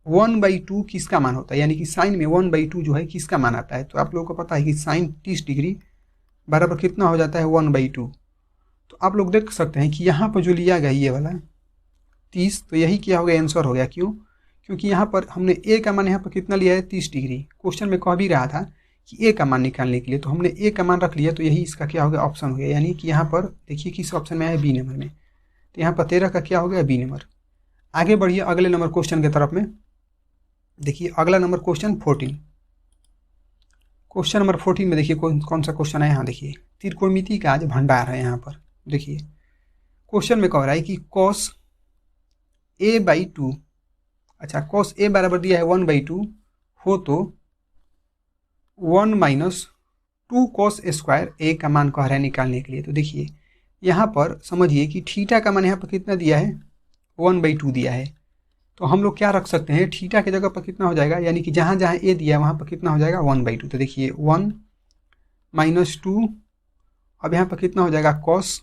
1/2 किसका मान होता है, यानी कि साइन में 1/2 जो है किसका मान आता है। तो आप लोगों को पता है कि साइन 30 डिग्री बराबर कितना हो जाता है 1/2। तो आप लोग देख सकते हैं कि यहाँ पर जो लिया गया ये वाला 30, तो यही क्या हो गया आंसर हो गया। क्यों? क्योंकि यहाँ पर हमने ए का मान यहाँ पर कितना लिया है 30 डिग्री। क्वेश्चन में कह भी रहा था कि ए का मान निकालने के लिए, तो हमने ए का मान रख लिया, तो यही इसका क्या हो गया ऑप्शन हो गया। यानी कि यहाँ पर देखिए किस ऑप्शन में है बी नंबर में, तो यहाँ पर 13 का क्या हो गया बी नंबर। आगे बढ़िए अगले नंबर क्वेश्चन की तरफ में। देखिए अगला नंबर क्वेश्चन 14, क्वेश्चन नंबर 14 में देखिए कौन सा क्वेश्चन है। यहाँ देखिए त्रिकोणमिति का आज भंडार है। यहाँ पर देखिए क्वेश्चन में कह रहा है कि cos a/2, अच्छा cos a बराबर दिया है 1/2 हो तो 1 - 2 cos स्क्वायर a का मान कह रहा है निकालने के लिए। तो देखिए यहाँ पर समझिए कि थीटा का मान यहाँ पर कितना दिया है 1/2 दिया है, तो हम लोग क्या रख सकते हैं थीटा की जगह पर कितना हो जाएगा, यानी कि जहाँ जहाँ ए दिया है वहाँ पर कितना हो जाएगा 1/2। तो देखिए 1 - 2, अब यहाँ पर कितना हो जाएगा cos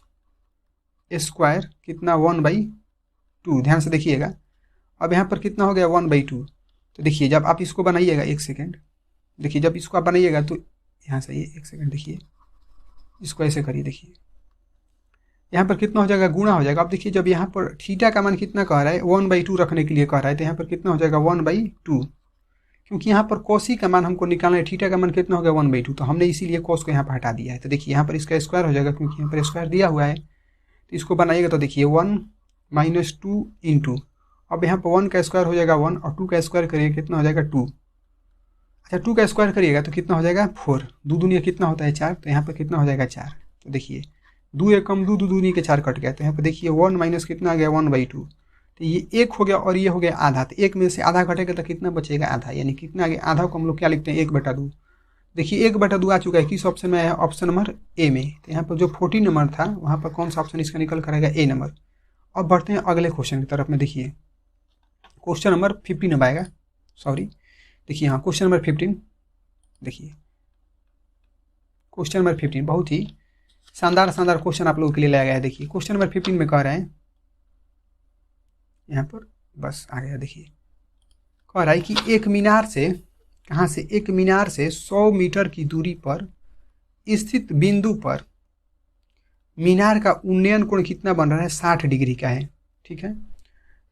स्क्वायर कितना 1/2, ध्यान से देखिएगा। अब यहाँ पर कितना हो गया 1/2। तो देखिए जब आप इसको बनाइएगा, एक सेकेंड देखिए, जब इसको आप बनाइएगा तो यहाँ से ये एक सेकेंड देखिए इसको ऐसे करिए, देखिए यहाँ पर कितना हो जाएगा गुणा हो जाएगा। अब देखिए जब यहाँ पर थीटा का मान कितना कह रहा है 1/2 रखने के लिए कह रहा है, तो यहाँ पर कितना हो जाएगा 1/2, क्योंकि यहाँ पर कोसी का मान हमको निकालना है, थीटा का मान कितना हो गया 1/2, तो हमने इसीलिए कोस को यहाँ पर हटा दिया है। तो देखिए यहाँ पर इसका स्क्वायर हो जाएगा, क्योंकि यहाँ पर स्क्वायर दिया हुआ है। तो इसको बनाइएगा तो देखिए 1 - 2 इंटू, अब यहाँ पर 1 का स्क्वायर हो जाएगा 1 और 2 का स्क्वायर करिए कितना हो जाएगा 2, अच्छा 2 का स्क्वायर करिएगा तो कितना हो जाएगा 4, 2 दूनी कितना होता है 4, तो यहाँ पर कितना हो जाएगा 4। तो देखिए 2 एक कम 2, 2 दूनी के 4 कट गया, तो यहाँ पर देखिए 1 माइनस कितना आ गया 1/2, तो ये 1 हो गया और ये हो गया आधा, तो 1 में से आधा घटेगा तो कितना बचेगा आधा, यानी कितना आ गया आधा को हम लोग क्या लिखते हैं 1/2। देखिए 1/2 आ चुका है, किस ऑप्शन में आया ऑप्शन नंबर ए में। तो यहाँ पर जो 14 नंबर था वहाँ पर कौन सा ऑप्शन इसका निकल कर आएगा ए नंबर। अब बढ़ते हैं अगले क्वेश्चन की तरफ में। देखिए क्वेश्चन नंबर 15 अब आएगा, सॉरी देखिए हाँ क्वेश्चन नंबर 15, देखिए क्वेश्चन नंबर 15 बहुत ही शानदार क्वेश्चन आप लोगों के लिए लाया गया है। देखिए क्वेश्चन नंबर 15 में कह रहे हैं, यहाँ पर बस आ गया, देखिए कह रहा है कि एक मीनार से, कहाँ से, एक मीनार से 100 मीटर की दूरी पर स्थित बिंदु पर मीनार का उन्नयन कोण कितना बन रहा है 60 डिग्री का है, ठीक है।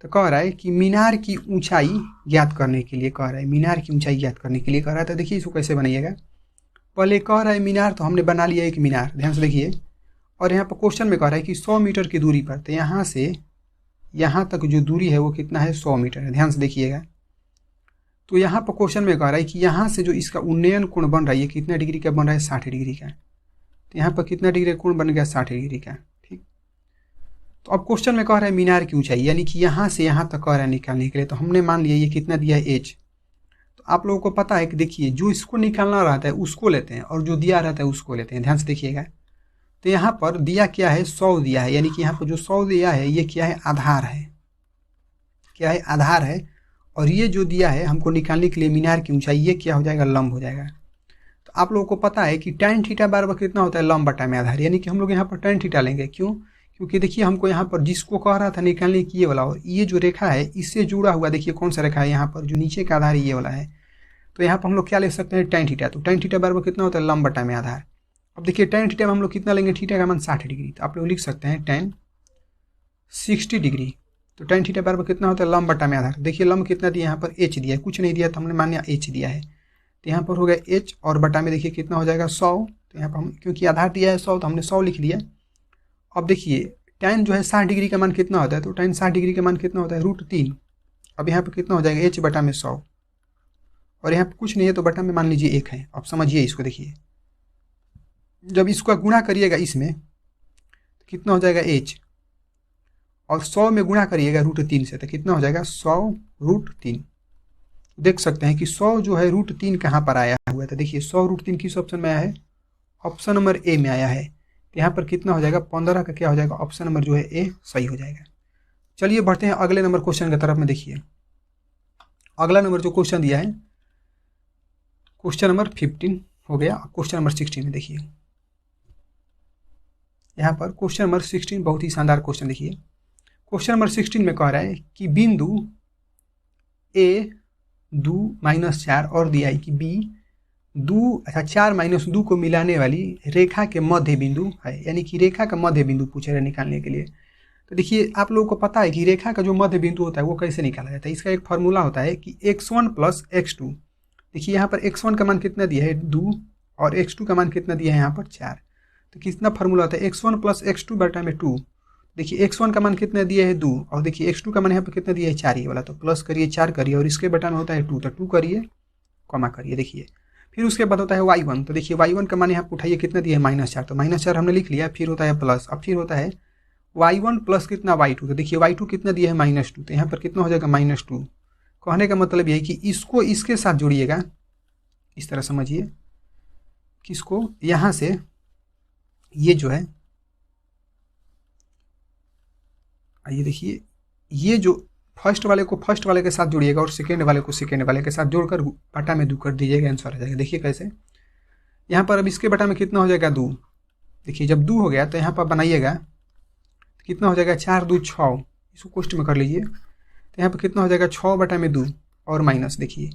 तो कह रहा है कि मीनार की ऊंचाई ज्ञात करने के लिए कह रहा है, मीनार की ऊंचाई ज्ञात करने के लिए कह रहा है। तो देखिए इसको कैसे बनाइएगा, पहले कह रहा है मीनार, तो हमने बना लिया एक मीनार, ध्यान से देखिए। और यहाँ पर क्वेश्चन में कह रहा है कि 100 मीटर की दूरी पर, तो यहाँ से यहाँ तक जो दूरी है वो कितना है 100 मीटर है, ध्यान से देखिएगा। तो यहाँ पर क्वेश्चन में कह रहा है कि यहाँ से जो इसका उन्नयन कोण बन रहा है ये कितना डिग्री का बन रहा है 60 डिग्री का। तो यहाँ पर कितना डिग्री कोण बन गया 60 डिग्री का, ठीक। तो अब क्वेश्चन में कह रहा है मीनार की ऊंचाई, यानी कि यहाँ से यहाँ तक कह रहा है निकालने के लिए। तो हमने मान लिया ये कितना दिया है एच। तो आप लोगों को पता है कि देखिए जो इसको निकालना रहता है उसको लेते हैं और जो दिया रहता है उसको लेते हैं, ध्यान से देखिएगा। तो यहाँ पर दिया क्या है 100 दिया है, यानी कि यहाँ पर जो 100 दिया है ये क्या है आधार है, क्या है आधार है। और ये जो दिया है हमको निकालने के लिए मीनार की ऊंचाई, ये क्या हो जाएगा लंब हो जाएगा। तो आप लोगों को पता है कि tan थीटा बराबर कितना होता है लंब बटा में आधार, यानी कि हम लोग यहाँ पर tan थीटा लेंगे। क्यों? क्योंकि देखिए हमको यहाँ पर जिसको कह रहा था निकालने की ये वाला, और ये जो रेखा है इससे जुड़ा हुआ, देखिए कौन सा रेखा है यहाँ पर जो नीचे का आधार ये वाला है। तो यहाँ पर हम लोग क्या ले सकते हैं tan थीटा। तो tan थीटा बराबर कितना होता है लंब बटा में आधार। अब देखिए tan थीटा में हम लोग कितना लेंगे, थीटा का मान 60 डिग्री, तो आप लोग लिख सकते हैं tan 60 डिग्री। तो tan थीटा बराबर कितना होता है लंब बटा में आधार। देखिए लंब कितना दिया यहाँ पर h दिया है, कुछ नहीं दिया तो हमने मान लिया h दिया है। तो यहाँ पर हो गया h और बटा में देखिए कितना हो जाएगा 100। तो यहाँ पर हम क्योंकि आधार दिया है 100 तो हमने 100 लिख लिया। अब देखिए tan जो है 60 डिग्री का मान कितना होता है, तो tan 60 डिग्री का मान कितना होता है √3। अब यहाँ पर कितना हो जाएगा h/100, और यहाँ पर कुछ नहीं है तो बटा में मान लीजिए 1 है। अब समझिए इसको, देखिए जब इसका गुणा करिएगा इसमें तो कितना हो जाएगा h, और 100 में गुणा करिएगा √3 से तो कितना हो जाएगा 100√3। देख सकते हैं कि 100 जो है √3 कहाँ पर आया हुआ था, देखिए 100√3 किस ऑप्शन में आया है, ऑप्शन नंबर ए में आया है। तो यहाँ पर कितना हो जाएगा 15 का क्या हो जाएगा, ऑप्शन नंबर जो है ए सही हो जाएगा। चलिए बढ़ते हैं अगले नंबर क्वेश्चन की तरफ में। देखिए अगला नंबर जो क्वेश्चन दिया है क्वेश्चन नंबर 15 हो गया। क्वेश्चन नंबर 16 में देखिए, यहाँ पर क्वेश्चन नंबर 16 बहुत ही शानदार क्वेश्चन। देखिए क्वेश्चन नंबर 16 में कह रहा है कि बिंदु ए 2-4 और दिया है कि बी 4-2 को मिलाने वाली रेखा के मध्य बिंदु है, यानी कि रेखा का मध्य बिंदु पूछे रहे निकालने के लिए। तो देखिए आप लोगों को पता है कि रेखा का जो मध्य बिंदु होता है वो कैसे निकाला जाता है। इसका एक फॉर्मूला होता है कि x1 + x2। देखिए यहाँ पर x1 का मान कितना दिया है 2 और x2 का मान कितना दिया है यहाँ पर 4। तो कितना फार्मूला होता है x1 + x2 बटा में 2। देखिए x1 का मान कितना दिया है 2 और देखिए x2 का मान यहाँ पर कितना दिया है 4, ये वाला तो प्लस करिए 4 करिए और इसके बटा में होता है 2, तो 2 करिए कॉमा करिए। देखिए फिर उसके बाद होता है y1। तो देखिए y1 का मान यहाँ पर उठाइए कितना दिया है -4, तो -4 हमने लिख लिया। फिर होता है प्लस, अब फिर होता है y1 प्लस कितना y2। तो देखिए y2 कितना दिया है -2, तो यहाँ पर कितना हो जाएगा -2। कहने का मतलब यह है कि इसको इसके साथ जोड़िएगा, इस तरह समझिए कि इसको यहाँ से ये जो है, आइए देखिए ये जो फर्स्ट वाले को फर्स्ट वाले के साथ जोड़िएगा और सेकेंड वाले को सेकेंड वाले के साथ जोड़कर बटा में 2 कर दीजिएगा, आंसर आ जाएगा। देखिए कैसे, यहाँ पर अब इसके बटा में कितना हो जाएगा 2। देखिए जब 2 हो गया तो यहाँ पर बनाइएगा तो कितना हो जाएगा 4-2 6, इसको क्वेश्चन में कर लीजिए। तो यहाँ पर कितना हो जाएगा 6 बटा में 2 और माइनस, देखिए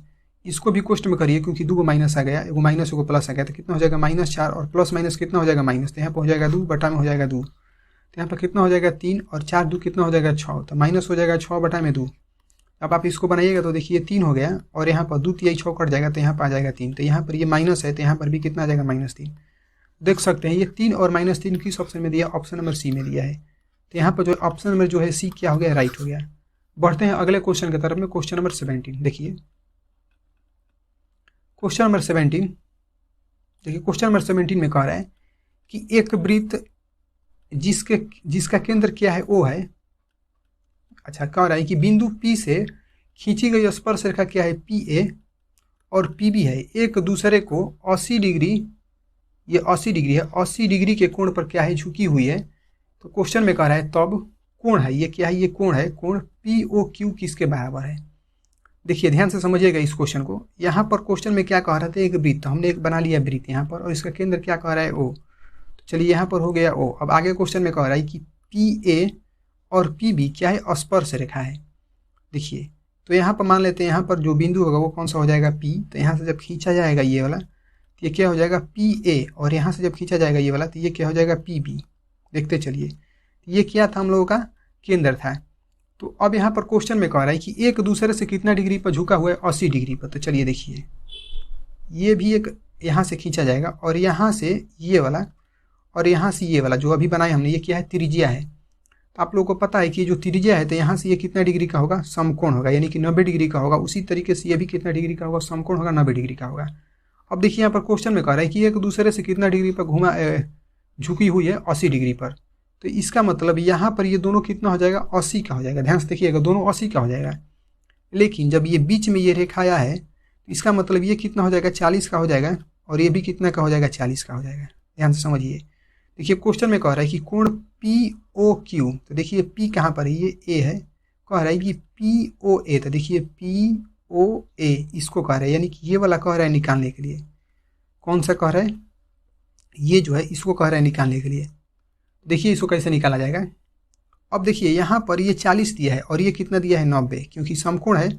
इसको भी क्वेश्चन में करिए क्योंकि 2 को माइनस आ गया, एगो माइनस एगो प्लस आ गया, तो कितना हो जाएगा -4 और प्लस माइनस कितना हो जाएगा माइनस। तो यहाँ पर हो जाएगा 2 बटा में हो जाएगा 2, तो यहाँ पर कितना हो जाएगा 3 और 4-2 कितना हो जाएगा 6, तो माइनस हो जाएगा 6 बटा में 2। अब आप इसको बनाइएगा तो देखिए 3 हो गया और यहाँ पर 2 3 6 कट जाएगा तो यहाँ पर आ जाएगा 3, तो यहाँ पर ये माइनस है तो यहाँ पर भी कितना आ जाएगा -3। देख सकते हैं ये 3 और -3 किस ऑप्शन में दिया, ऑप्शन नंबर सी में दिया है। तो यहाँ पर जो ऑप्शन नंबर जो है सी क्या हो गया, राइट हो गया। बढ़ते हैं अगले क्वेश्चन की तरफ में, क्वेश्चन नंबर 17। देखिए क्वेश्चन नंबर 17, देखिए क्वेश्चन नंबर 17 में कह रहा है कि एक वृत्त जिसका केंद्र क्या है O है, अच्छा कह रहा है कि बिंदु P से खींची गई स्पर्श रेखा क्या है PA और PB है, एक दूसरे को 80 डिग्री, ये 80 डिग्री है, 80 डिग्री के कोण पर क्या है झुकी हुई है। तो क्वेश्चन में कह रहा है तब कोण है, ये क्या है, ये कोण है, कोण POQ किसके बराबर है। देखिए ध्यान से समझिएगा इस क्वेश्चन को। यहाँ पर क्वेश्चन में क्या कह रहा था, एक वृत्त, हमने एक बना लिया वृत्त यहाँ पर और इसका केंद्र क्या कह रहा है O। तो चलिए यहाँ पर हो गया O। अब आगे क्वेश्चन में कह रहा है कि PA और PB क्या है, स्पर्श रेखा है। देखिए तो यहाँ पर मान लेते हैं यहाँ पर जो बिंदु होगा वो कौन सा हो जाएगा P। तो यहाँ से जब खींचा जाएगा ये वाला तो ये क्या हो जाएगा PA, और यहाँ से जब खींचा जाएगा ये वाला तो ये क्या हो जाएगा PB। देखते चलिए ये क्या था, हम लोगों का केंद्र था। तो अब यहाँ पर क्वेश्चन में कह रहा है कि एक दूसरे से कितना डिग्री पर झुका हुआ है, 80 डिग्री पर। तो चलिए देखिए ये भी एक यहाँ से खींचा जाएगा और यहाँ से ये वाला और यहाँ से ये वाला जो अभी बनाए हमने, ये क्या है, त्रिज्या है। तो आप लोगों को पता है कि जो त्रिज्या है तो यहाँ से ये कितना डिग्री का होगा, समकोण होगा, यानी कि 90 डिग्री का होगा। उसी तरीके से ये भी कितना डिग्री का होगा, समकोण होगा, 90 डिग्री का होगा। अब देखिए यहाँ पर क्वेश्चन में कह रहा है कि एक दूसरे से कितना डिग्री पर झुकी हुई है, 80 डिग्री पर। तो इसका मतलब यहाँ पर ये दोनों कितना हो जाएगा, 80 का हो जाएगा। ध्यान से देखिएगा दोनों 80 का हो जाएगा। लेकिन जब ये बीच में ये रेखा आया है तो इसका मतलब ये कितना हो जाएगा, 40 का हो जाएगा और ये भी कितना का हो जाएगा, 40 का हो जाएगा। ध्यान से समझिए। देखिए क्वेश्चन में कह रहा है कि कोण POQ, तो देखिए P कहाँ पर है, ये A है, कह रहा है कि POA। तो देखिए POA इसको कह रहा है, यानी कि ये वाला कह रहा है निकालने के लिए। कौन सा कह रहा है, ये जो है इसको कह रहा है निकालने के लिए। देखिए इसको कैसे निकाला जाएगा। अब देखिए यहाँ पर ये 40 दिया है और ये कितना दिया है 90, क्योंकि समकोण है।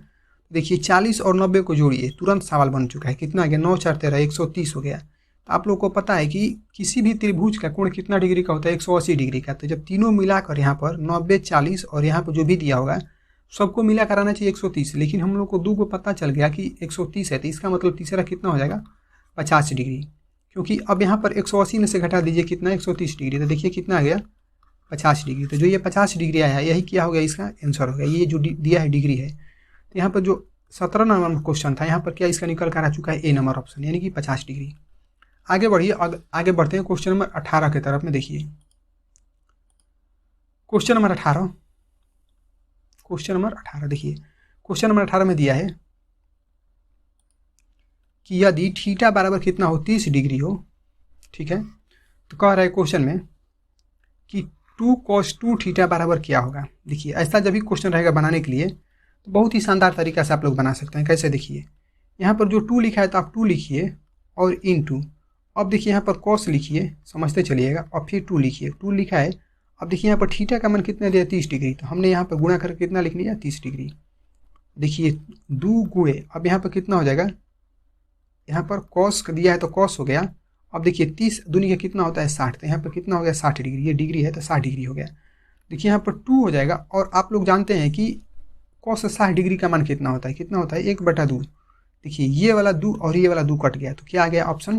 देखिए 40 और 90 को जोड़िए, तुरंत सवाल बन चुका है। कितना आ गया, 9 4 13 130 हो गया। तो आप लोगों को पता है कि किसी भी त्रिभुज का कोण कितना डिग्री का होता है, 180 डिग्री का। तो जब तीनों मिलाकर यहाँ पर 90 40 और यहाँ पर जो भी दिया होगा सबको मिला कर आना चाहिए 130, लेकिन हम लोग को 2 को पता चल गया कि 130 है। तो इसका मतलब तीसरा कितना हो जाएगा, 50 डिग्री, क्योंकि अब यहाँ पर 180 में से घटा दीजिए कितना, 130 डिग्री। तो देखिए कितना आ गया 50 डिग्री। तो जो ये 50 डिग्री आया है यही क्या हो गया, इसका आंसर हो गया। ये जो दिया है डिग्री है, तो यहाँ पर जो 17 नंबर क्वेश्चन था यहाँ पर क्या इसका निकल कर आ चुका है ए नंबर ऑप्शन, यानी कि 50 डिग्री। आगे बढ़िए, आगे बढ़ते हैं क्वेश्चन नंबर 18 की तरफ में। देखिए क्वेश्चन नंबर 18, देखिए क्वेश्चन नंबर 18 में दिया है कि यदि थीटा बराबर कितना हो, 30 डिग्री हो, ठीक है, तो कह रहा है क्वेश्चन में कि 2 cos 2 थीटा बराबर क्या होगा। देखिए ऐसा जब भी क्वेश्चन रहेगा बनाने के लिए तो बहुत ही शानदार तरीका से आप लोग बना सकते हैं। कैसे, देखिए यहाँ पर जो 2 लिखा है तो आप 2 लिखिए और इनटू, अब देखिए यहाँ पर cos लिखिए, समझते चलिएगा, और फिर 2 लिखिए, 2 लिखा है। अब देखिए यहाँ पर थीटा का मान कितना दिया, 30 डिग्री, तो हमने यहाँ पर गुणा करके कितना लिख लिया, 30 डिग्री। देखिए 2 गुणे, अब यहाँ पर कितना हो जाएगा, यहाँ पर cos दिया है तो cos हो गया। अब देखिए 30 दूनी का कितना होता है, 60, तो यहाँ पर कितना हो गया, 60 डिग्री, ये डिग्री है तो 60 डिग्री हो गया। देखिए यहाँ पर 2 हो जाएगा, और आप लोग जानते हैं कि cos 60 डिग्री का मान कितना होता है, 1/2। देखिए ये वाला 2 और ये वाला 2 कट गया, तो क्या आ गया ऑप्शन,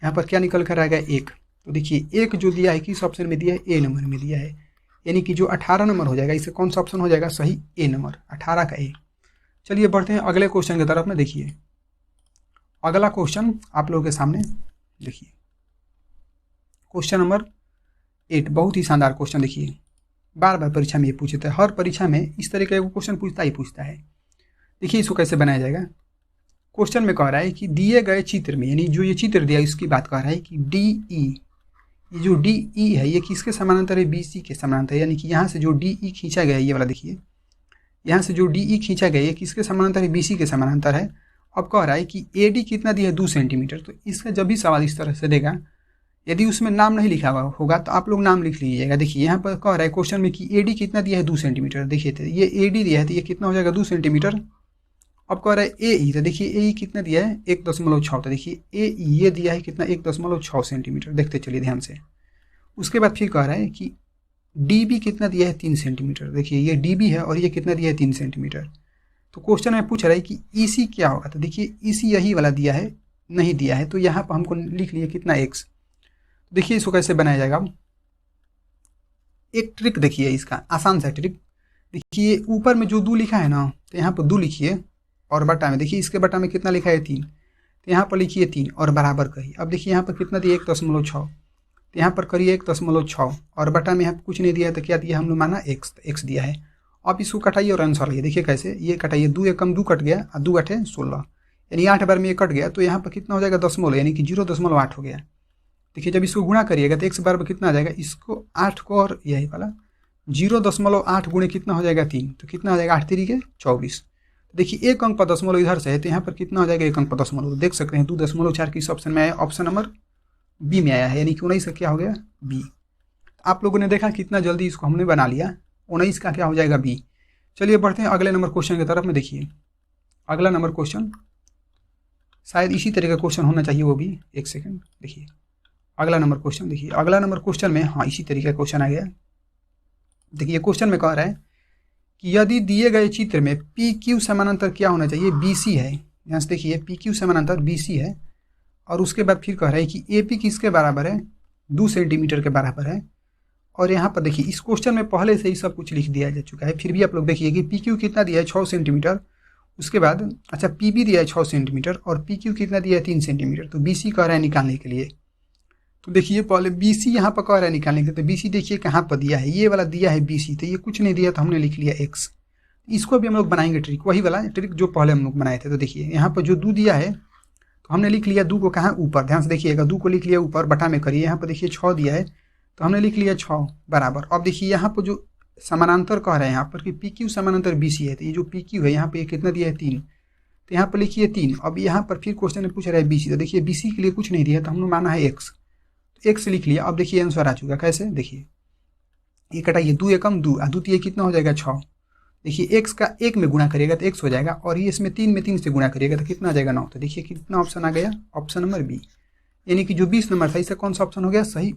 यहाँ पर क्या निकल कर आ गया, 1। तो देखिए 1 जो दिया है किस ऑप्शन में दिया है, ए नंबर में दिया है, यानी कि जो 18 नंबर हो जाएगा, इससे कौन सा ऑप्शन हो जाएगा सही, ए नंबर, 18 का ए। चलिए बढ़ते हैं अगले क्वेश्चन की तरफ में। देखिए अगला क्वेश्चन आप लोगों के सामने, देखिए क्वेश्चन नंबर 8, बहुत ही शानदार क्वेश्चन। देखिए बार बार परीक्षा में ये पूछे थे, हर परीक्षा में इस तरह का क्वेश्चन पूछता है। देखिए इसको कैसे बनाया जाएगा। क्वेश्चन में कह रहा है कि दिए गए चित्र में, यानी जो ये चित्र दिया इसकी बात कर रहा है कि डी ई, ये जो डी ई है ये किसके समानांतर है, बी सी के समानांतर, यानी कि यहाँ से जो डी ई खींचा गया है, ये वाला देखिए यहाँ से जो डी ई खींचा गया है ये किसके समानांतर है, बी सी के समानांतर है। अब कह रहा है कि ए डी कितना दिया है, 2 सेंटीमीटर। तो इसका जब भी सवाल इस तरह से देगा, यदि उसमें नाम नहीं लिखा हुआ होगा तो आप लोग नाम लिख लीजिएगा। देखिए यहाँ पर कह रहा है क्वेश्चन में कि ए डी कितना दिया है, 2 सेंटीमीटर। देखिए तो ये ए डी दिया है तो ये कितना हो जाएगा, 2 सेंटीमीटर। अब कह रहा है ए ई, तो देखिए ए ई कितना दिया है, 1.6। तो देखिए ए ई ये दिया है कितना, 1.6 सेंटीमीटर। देखते चलिए ध्यान से। उसके बाद फिर कह रहा है कि डी बी कितना दिया है, 3 सेंटीमीटर। देखिए ये डी बी है और ये कितना दिया है, 3 सेंटीमीटर। तो क्वेश्चन में पूछ रहा है कि ई सी क्या होगा। तो देखिए ई सी यही वाला दिया है, नहीं दिया है, तो यहाँ पर हमको लिख लिया कितना, x। देखिए इसको कैसे बनाया जाएगा, एक ट्रिक देखिए इसका, आसान सा ट्रिक। देखिए ऊपर में जो 2 लिखा है ना, तो यहाँ पर 2 लिखिए और बटा में, देखिए इसके बटा में कितना लिखा है, 3, तो यहाँ पर लिखिए 3 और बराबर करिए। अब देखिए यहाँ पर कितना दिया, 1.6, तो यहाँ पर करिए 1.6 और बटा में यहाँ पर कुछ नहीं दिया है, तो क्या दिया हम लोग माना, x दिया है। अब इसको कटाइए और आंसर लिखिए। देखिए कैसे, ये कटाइए, 2 एकम 2 कट गया और 2 8 16, यानी 8 बार में ये कट गया, तो यहाँ पर कितना हो जाएगा, दशमलव, यानी कि 0.8 हो गया। देखिए जब इसको गुणा करिएगा तो x बार में कितना आ जाएगा, इसको 8 को और यही वाला 0.8 गुणे कितना हो जाएगा, 3, तो कितना हो जाएगा, 8 3 के 24। देखिए 1 अंक पर दशमलव इधर से है, तो यहाँ पर कितना हो जाएगा, 1 अंक पर दशमलव। देख सकते हैं 2.4 किस ऑप्शन में आया, ऑप्शन नंबर बी में आया है, यानी कि 19 का क्या हो गया, बी। आप लोगों ने देखा कितना जल्दी इसको हमने बना लिया, 19 का क्या हो जाएगा, बी। चलिए बढ़ते हैं अगले नंबर क्वेश्चन की तरफ में। देखिए अगला नंबर क्वेश्चन शायद इसी तरह का क्वेश्चन होना चाहिए, वो भी, एक सेकंड। देखिए अगला नंबर क्वेश्चन, देखिए अगला नंबर क्वेश्चन में, हाँ इसी तरीके का क्वेश्चन आ गया। देखिए क्वेश्चन में कह रहा है कि यदि दिए गए चित्र में पी क्यू समानांतर क्या होना चाहिए, बी सी है। यहाँ से देखिए पी क्यू समानांतर बी सी है, और उसके बाद फिर कह रहा है कि ए पी किसके बराबर है, 2 सेंटीमीटर के बराबर है। और यहाँ पर देखिए इस क्वेश्चन में पहले से ही सब कुछ लिख दिया जा चुका है, फिर भी आप लोग देखिए कि पी क्यू कितना दिया है, 6 सेंटीमीटर। उसके बाद अच्छा पी बी दिया है 6 सेंटीमीटर और पी क्यू कितना दिया है, 3 सेंटीमीटर। तो बी सी कह रहा है निकालने के लिए। तो देखिए पहले बी सी यहाँ पर कह रहा है निकालने के लिए, तो बी सी देखिए कहाँ पर दिया है, ये वाला दिया है बी सी, तो ये कुछ नहीं दिया तो हमने लिख लिया x। इसको भी हम लोग बनाएंगे ट्रिक, वही वाला ट्रिक जो पहले हम लोग बनाए थे। तो देखिए यहाँ पर जो 2 दिया है तो हमने लिख लिया 2 को कहाँ, ऊपर, ध्यान से देखिएगा, 2 को लिख लिया ऊपर, बटा में करिए। यहाँ पर देखिए 6 दिया है तो हमने लिख लिया 6 बराबर। अब देखिए यहाँ पर जो समानांतर कह रहे हैं यहाँ पर कि पी क्यू समानांतर बी सी है, तो ये जो पी क्यू है यहाँ पर ये कितना दिया है, 3, तो यहाँ पर लिखिए 3। अब यहाँ पर फिर क्वेश्चन में पूछ रहा है बी सी, तो देखिए बी सी के लिए कुछ नहीं दिया तो हमने माना है x, तो x लिख लिया। अब देखिए आंसर आ चुका, कैसे, देखिए ये कटाइए, 2 एकम 2 और 2 3 कितना हो जाएगा, 6। देखिए x का 1 में गुणा करिएगा तो x हो जाएगा, और ये इसमें 3 में 3 से गुणा करिएगा तो कितना आ जाएगा, 9। तो देखिए कितना ऑप्शन आ गया, ऑप्शन नंबर बी, यानी कि जो 20 नंबर था इसका कौन सा ऑप्शन हो गया, सही।